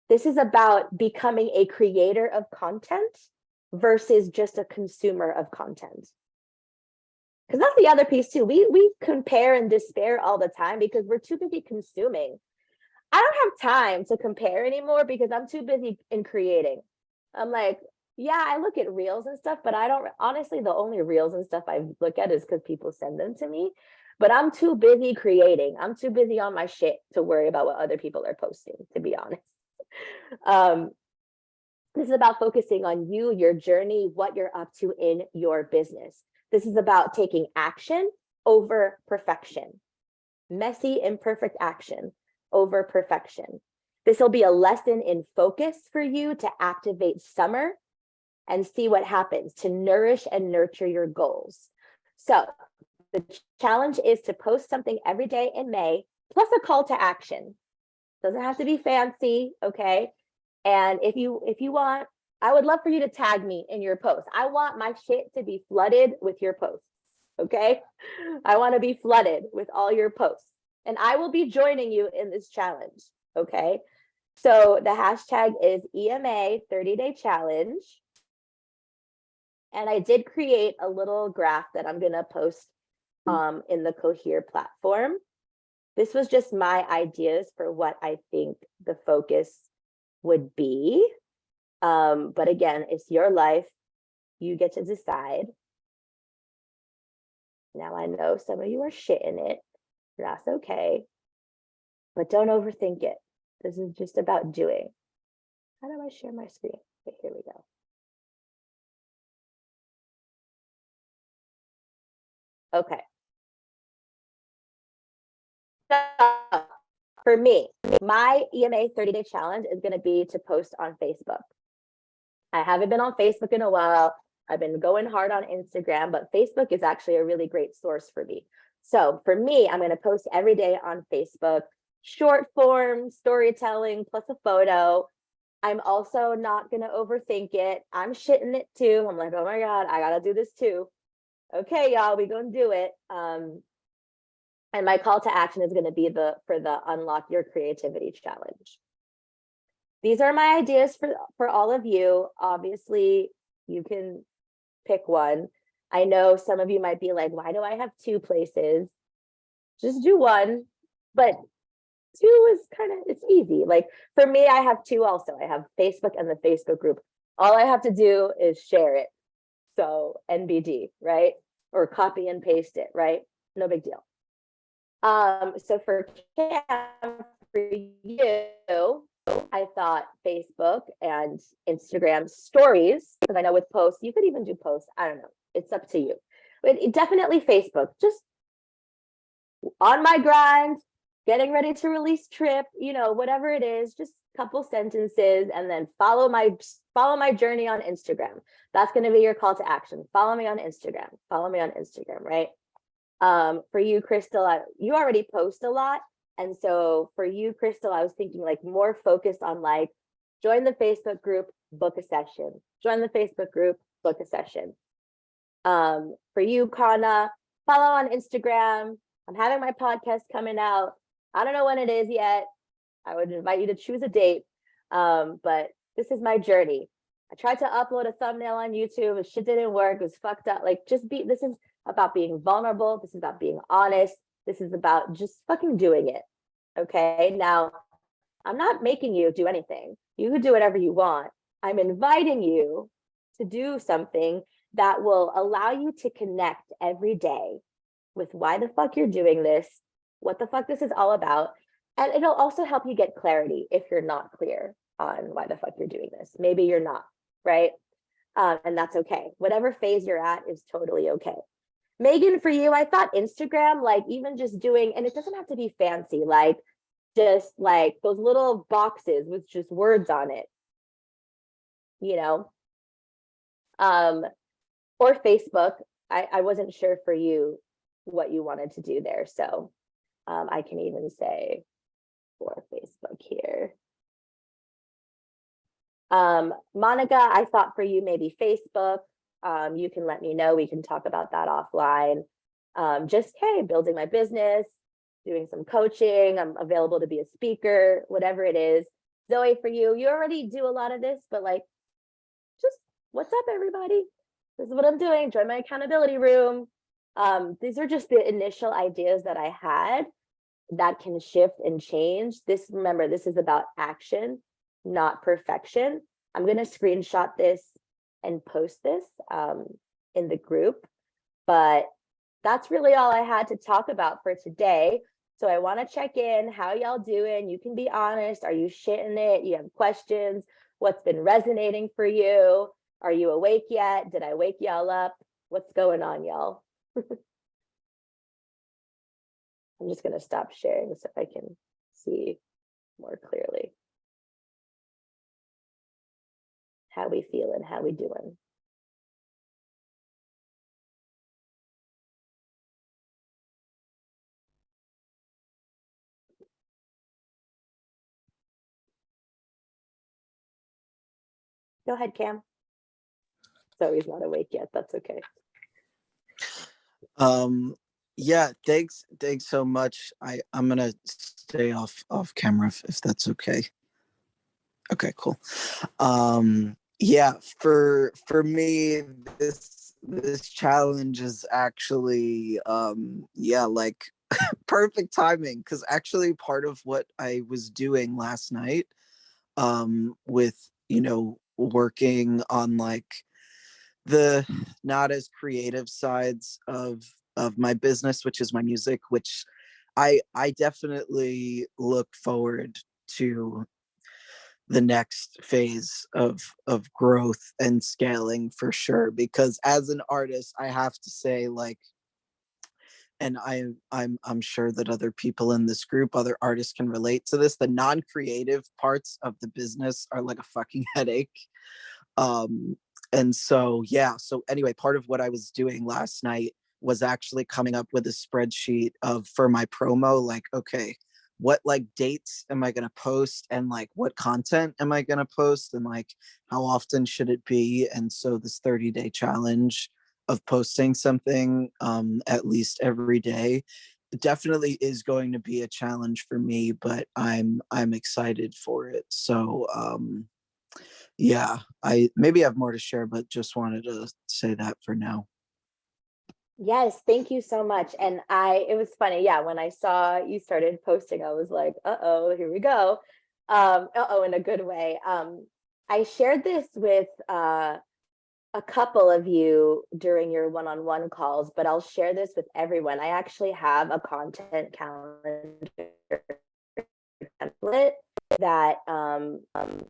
This is about becoming a creator of content versus just a consumer of content. Because that's the other piece too. We compare and despair all the time because we're too busy consuming. I don't have time to compare anymore because I'm too busy in creating. I'm like, yeah, I look at reels and stuff, but I don't, honestly, the only reels and stuff I look at is because people send them to me. But I'm too busy creating. I'm too busy on my shit to worry about what other people are posting, to be honest. This is about focusing on you, your journey, what you're up to in your business. This is about taking action over perfection. Messy, imperfect action over perfection. This will be a lesson in focus for you to activate summer and see what happens, to nourish and nurture your goals. So the challenge is to post something every day in May, plus a call to action. Doesn't have to be fancy, okay? And if you want, I would love for you to tag me in your post. I want my shit to be flooded with your posts, okay? I want to be flooded with all your posts. And I will be joining you in this challenge, okay? So the hashtag is EMA 30-day challenge. And I did create a little graph that I'm gonna post in the 𝘁𝑪 platform. This was just my ideas for what I think the focus would be. But again, it's your life. You get to decide. Now I know some of you are shitting it. That's okay. But don't overthink it. This is just about doing. How do I share my screen? Okay, here we go. Okay. So for me, my EMA 30-day challenge is going to be to post on Facebook. I haven't been on Facebook in a while. I've been going hard on Instagram, but Facebook is actually a really great source for me. So for me, I'm going to post every day on Facebook, short form storytelling plus a photo. I'm also not going to overthink it. I'm shitting it too. I'm like, oh my God, I got to do this too. Okay, y'all, we're going to do it. And my call to action is going to be for the Unlock Your Creativity Challenge. these are my ideas for all of you. Obviously, you can pick one. I know some of you might be like, why do I have two places? Just do one. But two is kind of, it's easy. Like for me, I have two also. I have Facebook and the Facebook group. All I have to do is share it. So NBD, right? Or copy and paste it, right? No big deal. So for Cam, for you, I thought Facebook and Instagram stories, because I know with posts, you could even do posts. I don't know. It's up to you. But definitely Facebook, just on my grind, getting ready to release trip, you know, whatever it is, just a couple sentences, and then follow my journey on Instagram. That's going to be your call to action. Follow me on Instagram. Follow me on Instagram, right? For you, Crystal, you already post a lot. And so for you, Crystal, I was thinking like more focused on like, join the Facebook group, book a session. Join the Facebook group, book a session. For you, Kana, follow on Instagram. I'm having my podcast coming out. I don't know when it is yet. I would invite you to choose a date. But this is my journey. I tried to upload a thumbnail on YouTube. It shit didn't work. It was fucked up. Like, this is about being vulnerable. This is about being honest. This is about just fucking doing it. Okay. Now, I'm not making you do anything. You can do whatever you want. I'm inviting you to do something that will allow you to connect every day with why the fuck you're doing this, what the fuck this is all about. And it'll also help you get clarity if you're not clear on why the fuck you're doing this. Maybe you're not, right? And that's okay. Whatever phase you're at is totally okay. Megan, for you, I thought Instagram, like even just doing, and it doesn't have to be fancy, like just like those little boxes with just words on it, you know? Or Facebook. I wasn't sure for you what you wanted to do there. So I can even say for Facebook here. Monica, I thought for you maybe Facebook. You can let me know. We can talk about that offline. Just, hey, building my business, doing some coaching. I'm available to be a speaker, whatever it is. Zoe, for you, you already do a lot of this, but like, just what's up, everybody? This is what I'm doing. Join my accountability room. These are just the initial ideas that I had that can shift and change. Remember, this is about action, not perfection. I'm going to screenshot this and post this in the group, but that's really all I had to talk about for today. So I want to check in. How y'all doing? You can be honest. Are you shitting it? You have questions? What's been resonating for you? Are you awake yet? Did I wake y'all up? What's going on, y'all? I'm just going to stop sharing so I can see more clearly how we feel and how we doing. Go ahead, Cam. So he's not awake yet. That's okay.
Yeah, thanks so much. I'm gonna stay off camera if that's okay. Okay, cool. Yeah, for me, this challenge is actually yeah, like perfect timing, because actually part of what I was doing last night with, you know, working on like the not as creative sides of my business, which is my music, which I definitely look forward to the next phase of growth and scaling for sure, because as an artist I have to say, like, and I'm sure that other people in this group, other artists, can relate to this, the non-creative parts of the business are like a fucking headache. And so, yeah, so anyway, part of what I was doing last night was actually coming up with a spreadsheet for my promo, like, okay, what like dates am I going to post, and like what content am I going to post, and like how often should it be. And so this 30-day challenge of posting something at least every day definitely is going to be a challenge for me, but I'm excited for it. So yeah, I maybe have more to share, but just wanted to say that for now.
Yes, thank you so much. And it was funny, yeah, when I saw you started posting, I was like, uh-oh, here we go. Uh-oh, in a good way. I shared this with a couple of you during your one-on-one calls, but I'll share this with everyone. I actually have a content calendar template that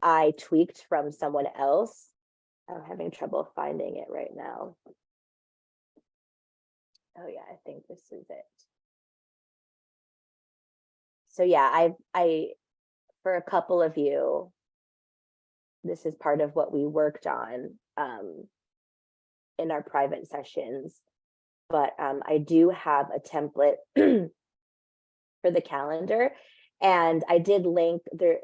I tweaked from someone else. I'm having trouble finding it right now. Oh yeah, I think this is it. So yeah, I for a couple of you, this is part of what we worked on in our private sessions. But I do have a template for the calendar, and I did link there.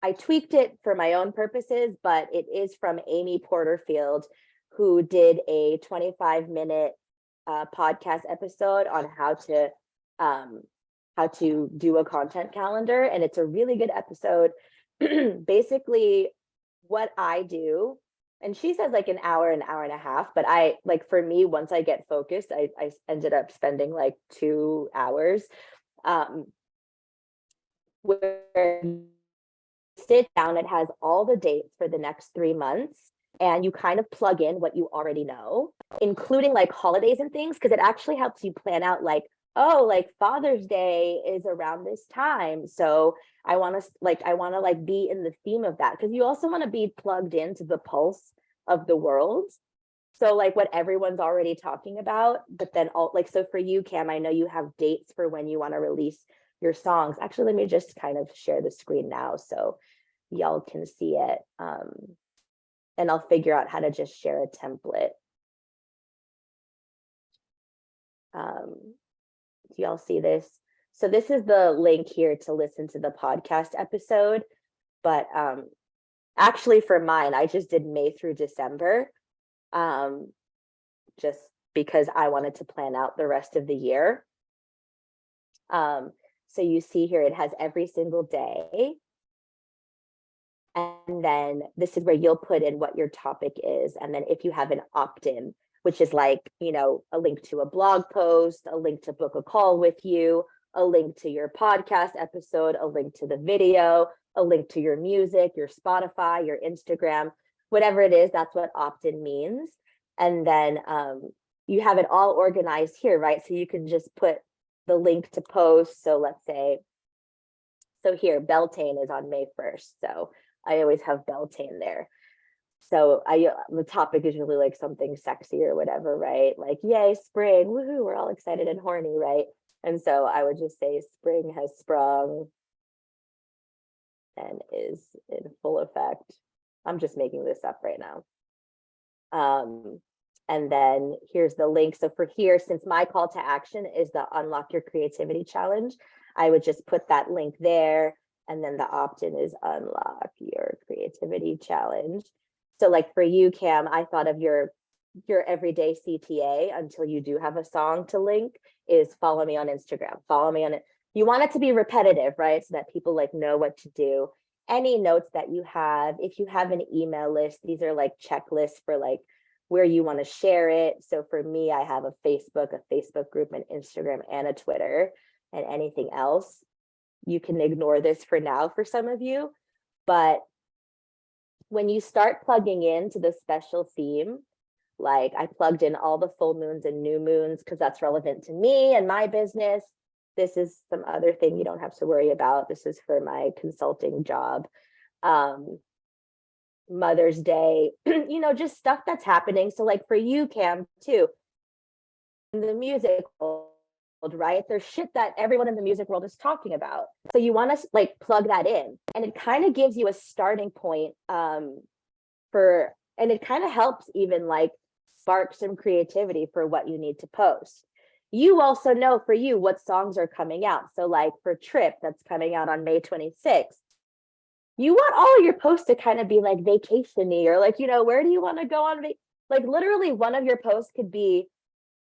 I tweaked it for my own purposes, but it is from Amy Porterfield, who did a 25-minute podcast episode on how to do a content calendar, and it's a really good episode. Basically, what I do, and she says like an hour and a half, but I like, for me, once I get focused, I ended up spending like 2 hours. Where you sit down, it has all the dates for the next 3 months, and you kind of plug in what you already know, including like holidays and things, because it actually helps you plan out like, oh, like Father's Day is around this time, so I want to be in the theme of that, because you also want to be plugged into the pulse of the world. So like what everyone's already talking about, but then all like, so for you, Cam, I know you have dates for when you want to release your songs. Actually, let me just kind of share the screen now so y'all can see it. And I'll figure out how to just share a template. Do y'all see this? So this is the link here to listen to the podcast episode. But actually for mine, I just did May through December, just because I wanted to plan out the rest of the year. So you see here, it has every single day. And then this is where you'll put in what your topic is. And then if you have an opt-in, which is like, you know, a link to a blog post, a link to book a call with you, a link to your podcast episode, a link to the video, a link to your music, your Spotify, your Instagram, whatever it is, that's what opt-in means. And then you have it all organized here, right? So you can just put the link to post. So let's say, so here, Beltane is on May 1st. So I always have Beltane there. So the topic is really like something sexy or whatever, right? Like, yay, spring, woohoo, we're all excited and horny, right? And so I would just say spring has sprung and is in full effect. I'm just making this up right now. And then here's the link. So for here, since my call to action is the Unlock Your Creativity Challenge, I would just put that link there. And then the opt-in is Unlock Your Creativity Challenge. So like for you, Cam, I thought of your everyday CTA until you do have a song to link is follow me on Instagram. Follow me on it. You want it to be repetitive, right? So that people like know what to do. Any notes that you have, if you have an email list, these are like checklists for like where you want to share it. So for me, I have a Facebook group, an Instagram, and a Twitter, and anything else. You can ignore this for now for some of you, but when you start plugging into the special theme, like I plugged in all the full moons and new moons because that's relevant to me and my business. This is some other thing you don't have to worry about. This is for my consulting job. Mother's Day, you know, just stuff that's happening. So like for you, Cam, too, in the music world, right? There's shit that everyone in the music world is talking about. So you want to like plug that in, and it kind of gives you a starting point and it kind of helps even like spark some creativity for what you need to post. You also know for you what songs are coming out. So like for Trip, that's coming out on May 26th, you want all of your posts to kind of be like vacation-y, or like, you know, where do you want to go on like literally one of your posts could be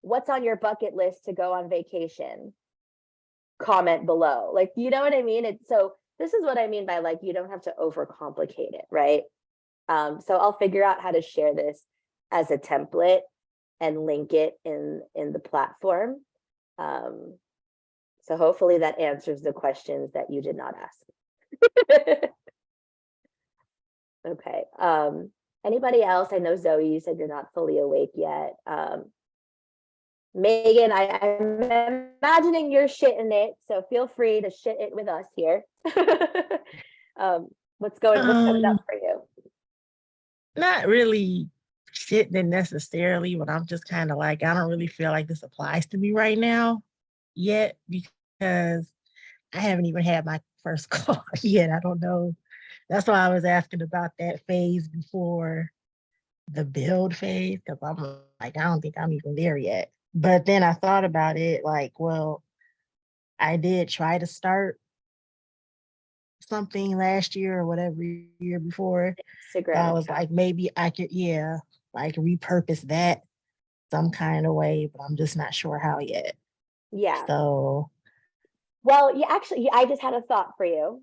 what's on your bucket list to go on vacation. comment below. Like, you know what I mean? It's so this is what I mean by like, you don't have to overcomplicate it, right? So I'll figure out how to share this as a template and link it in the platform. So hopefully that answers the questions that you did not ask. Okay. Anybody else? I know Zoe, you said you're not fully awake yet. Megan, I'm imagining you're shitting it, so feel free to shit it with us here. What's coming up for you?
Not really shitting necessarily, but I'm just kind of like, I don't really feel like this applies to me right now yet, because I haven't even had my first car yet. I don't know. That's why I was asking about that phase before the build phase, because I'm like, I don't think I'm even there yet. But then I thought about it like, well, I did try to start something last year or whatever year before.
Instagram.
So I was like, maybe I could, like repurpose that some kind of way, but I'm just not sure how yet.
Yeah.
So.
Well, actually, I just had a thought for you.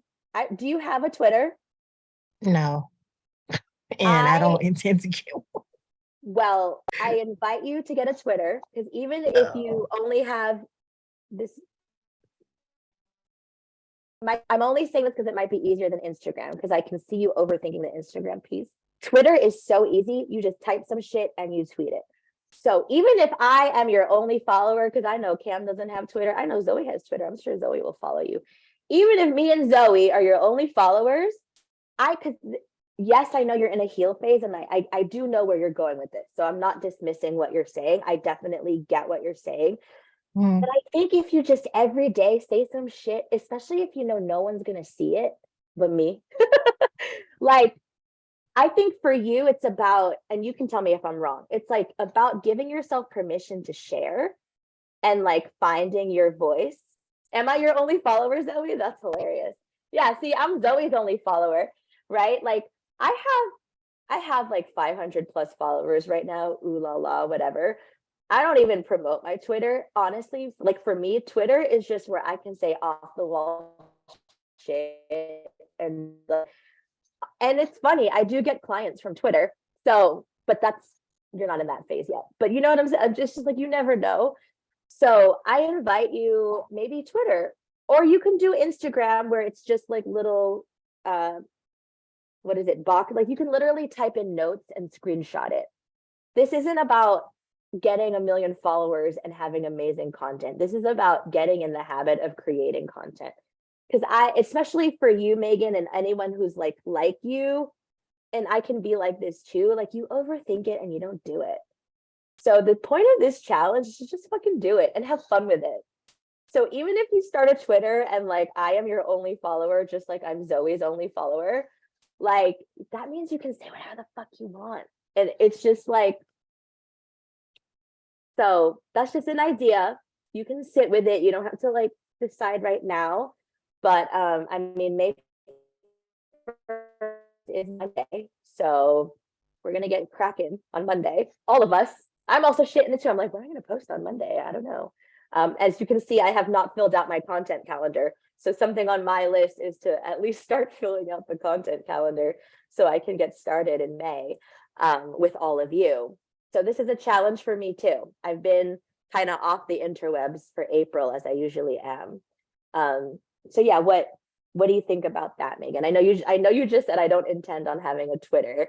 Do you have a Twitter?
No. And I don't intend to get one.
Well, I invite you to get a Twitter, because even if you only have this, I'm only saying this because it might be easier than Instagram, because I can see you overthinking the Instagram piece. Twitter is so easy. You just type some shit and you tweet it. So even if I am your only follower, because I know Cam doesn't have Twitter, I know Zoe has Twitter, I'm sure Zoe will follow you. Even if me and Zoe are your only followers, I could, yes, I know you're in a heal phase, and I do know where you're going with this. So I'm not dismissing what you're saying. I definitely get what you're saying. But I think if you just every day say some shit, especially if you know no one's gonna see it but me, like, I think for you, it's about, and you can tell me if I'm wrong, it's like about giving yourself permission to share and like finding your voice. Am I your only follower, Zoe? That's hilarious. Yeah, see, I'm Zoe's only follower, right? Like I have like 500 plus followers right now, ooh la la, whatever. I don't even promote my Twitter, honestly. Like for me, Twitter is just where I can say off the wall shit, and it's funny, I do get clients from Twitter. So, but you're not in that phase yet. But you know what I'm saying? I'm just like, you never know. So I invite you, maybe Twitter, or you can do Instagram, where it's just like little, what is it, box? Like you can literally type in notes and screenshot it. This isn't about getting 1 million followers and having amazing content. This is about getting in the habit of creating content. Because especially for you, Megan, and anyone who's like you, and I can be like this too, like you overthink it and you don't do it. So the point of this challenge is to just fucking do it and have fun with it. So even if you start a Twitter and like I am your only follower, just like I'm Zoe's only follower, like that means you can say whatever the fuck you want. And it's just like, so that's just an idea. You can sit with it. You don't have to like decide right now. But I mean, May 1st is Monday, so we're gonna get cracking on Monday. All of us. I'm also shitting it too. I'm like, what am I gonna post on Monday? I don't know. As you can see, I have not filled out my content calendar. So something on my list is to at least start filling out the content calendar so I can get started in May with all of you. So this is a challenge for me too. I've been kind of off the interwebs for April, as I usually am. So yeah, what do you think about that, Megan? I know you just said I don't intend on having a Twitter.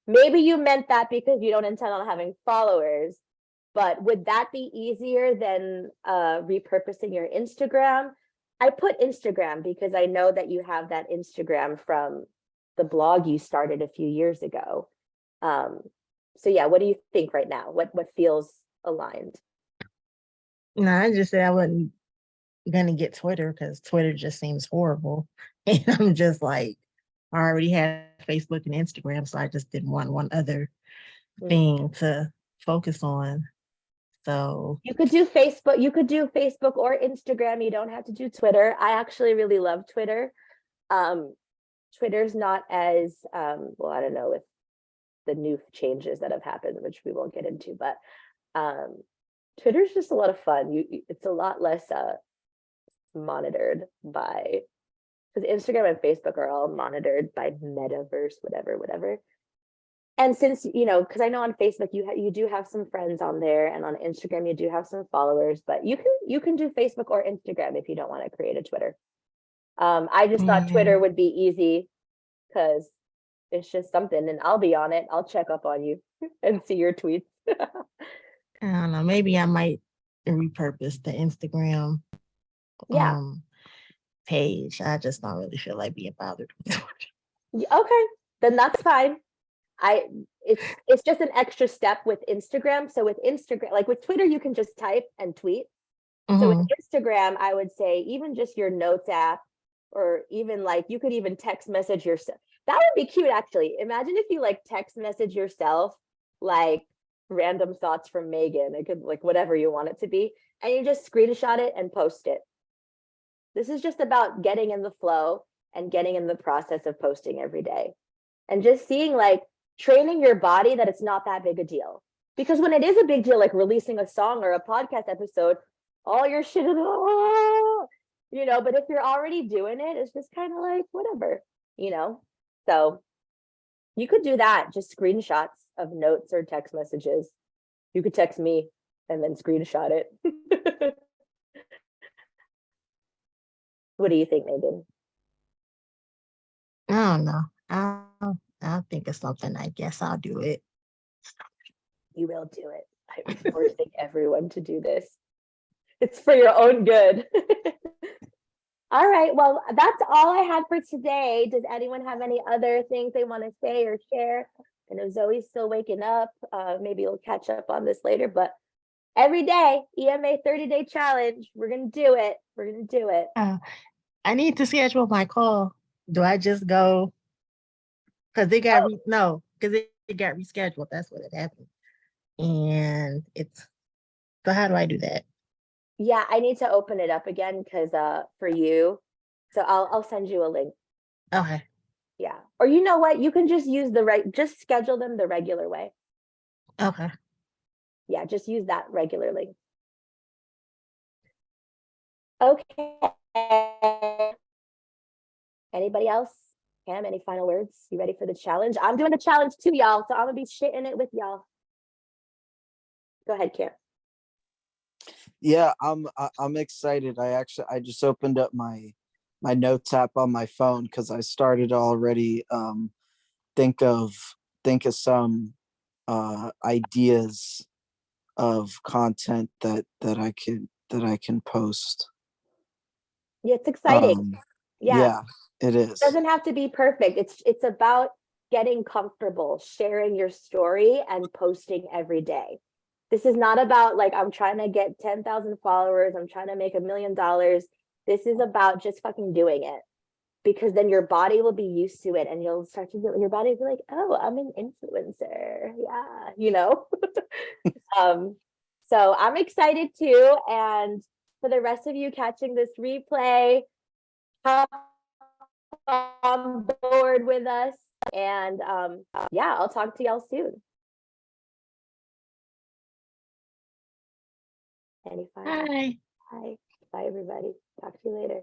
Maybe you meant that because you don't intend on having followers, but would that be easier than repurposing your Instagram? I put Instagram because I know that you have that Instagram from the blog you started a few years ago. So yeah, what do you think right now? What feels aligned?
No, I just said I wasn't gonna get Twitter because Twitter just seems horrible. And I'm just like, I already had Facebook and Instagram, so I just didn't want one other thing to focus on. So
you could do Facebook or Instagram. You don't have to do Twitter. I actually really love Twitter. Twitter's not as well, I don't know, with the new changes that have happened, which we won't get into, but Twitter's just a lot of fun. It's a lot less monitored by, because Instagram and Facebook are all monitored by metaverse, whatever. And since, you know, because I know on Facebook you do have some friends on there, and on Instagram you do have some followers, but you can do Facebook or Instagram if you don't want to create a Twitter. I just thought Twitter would be easy because it's just something, and I'll be on it. I'll check up on you and see your tweets.
I don't know. Maybe I might repurpose the Instagram
Yeah.
Page. I just don't really feel like being bothered with it.
Okay, then that's fine. It's just an extra step with Instagram. So with Instagram, like with Twitter, you can just type and tweet. So with Instagram, I would say even just your notes app, or even like you could even text message yourself. That would be cute, actually. Imagine if you like text message yourself like random thoughts from Megan. It could like whatever you want it to be, and you just screenshot it and post it. This is just about getting in the flow and getting in the process of posting every day, and just seeing like training your body that it's not that big a deal. Because when it is a big deal, like releasing a song or a podcast episode, all your shit is, you know, but if you're already doing it, it's just kind of like whatever, you know. So you could do that, just screenshots of notes or text messages. You could text me and then screenshot it. What do you think, Megan?
I don't know. I'll think of something. I guess I'll do it.
You will do it. I'm forcing everyone to do this. It's for your own good. All right, well, that's all I had for today. Does anyone have any other things they want to say or share? I know Zoe's still waking up. Maybe we'll catch up on this later, but every day, EMA 30-day challenge. We're going to do it. We're going to do it.
I need to schedule my call. Do I just go? Because they got, because it got rescheduled. That's what it happened. And so how do I do that?
Yeah, I need to open it up again because for you. So I'll send you a link.
Okay.
Yeah. Or you know what? You can just use just schedule them the regular way.
Okay.
Yeah, just use that regular link. Okay. Anybody else? Cam, any final words? You ready for the challenge? I'm doing the challenge too, y'all. So I'm gonna be shitting it with y'all. Go ahead, Cam.
Yeah, I'm excited. I just opened up my notes app on my phone because I started to already think of some ideas of content that I can post.
Yeah, it's exciting.
Yeah, it is.
It doesn't have to be perfect. It's about getting comfortable sharing your story and posting every day. This is not about like I'm trying to get 10,000 followers, I'm trying to make $1 million. This is about just fucking doing it, because then your body will be used to it and you'll start to feel your body will be like, oh, I'm an influencer. Yeah, you know. So I'm excited too. And for the rest of you catching this replay, hop on board with us. And yeah, I'll talk to y'all soon. Any final?
Bye.
Bye. Bye, everybody. Talk to you later.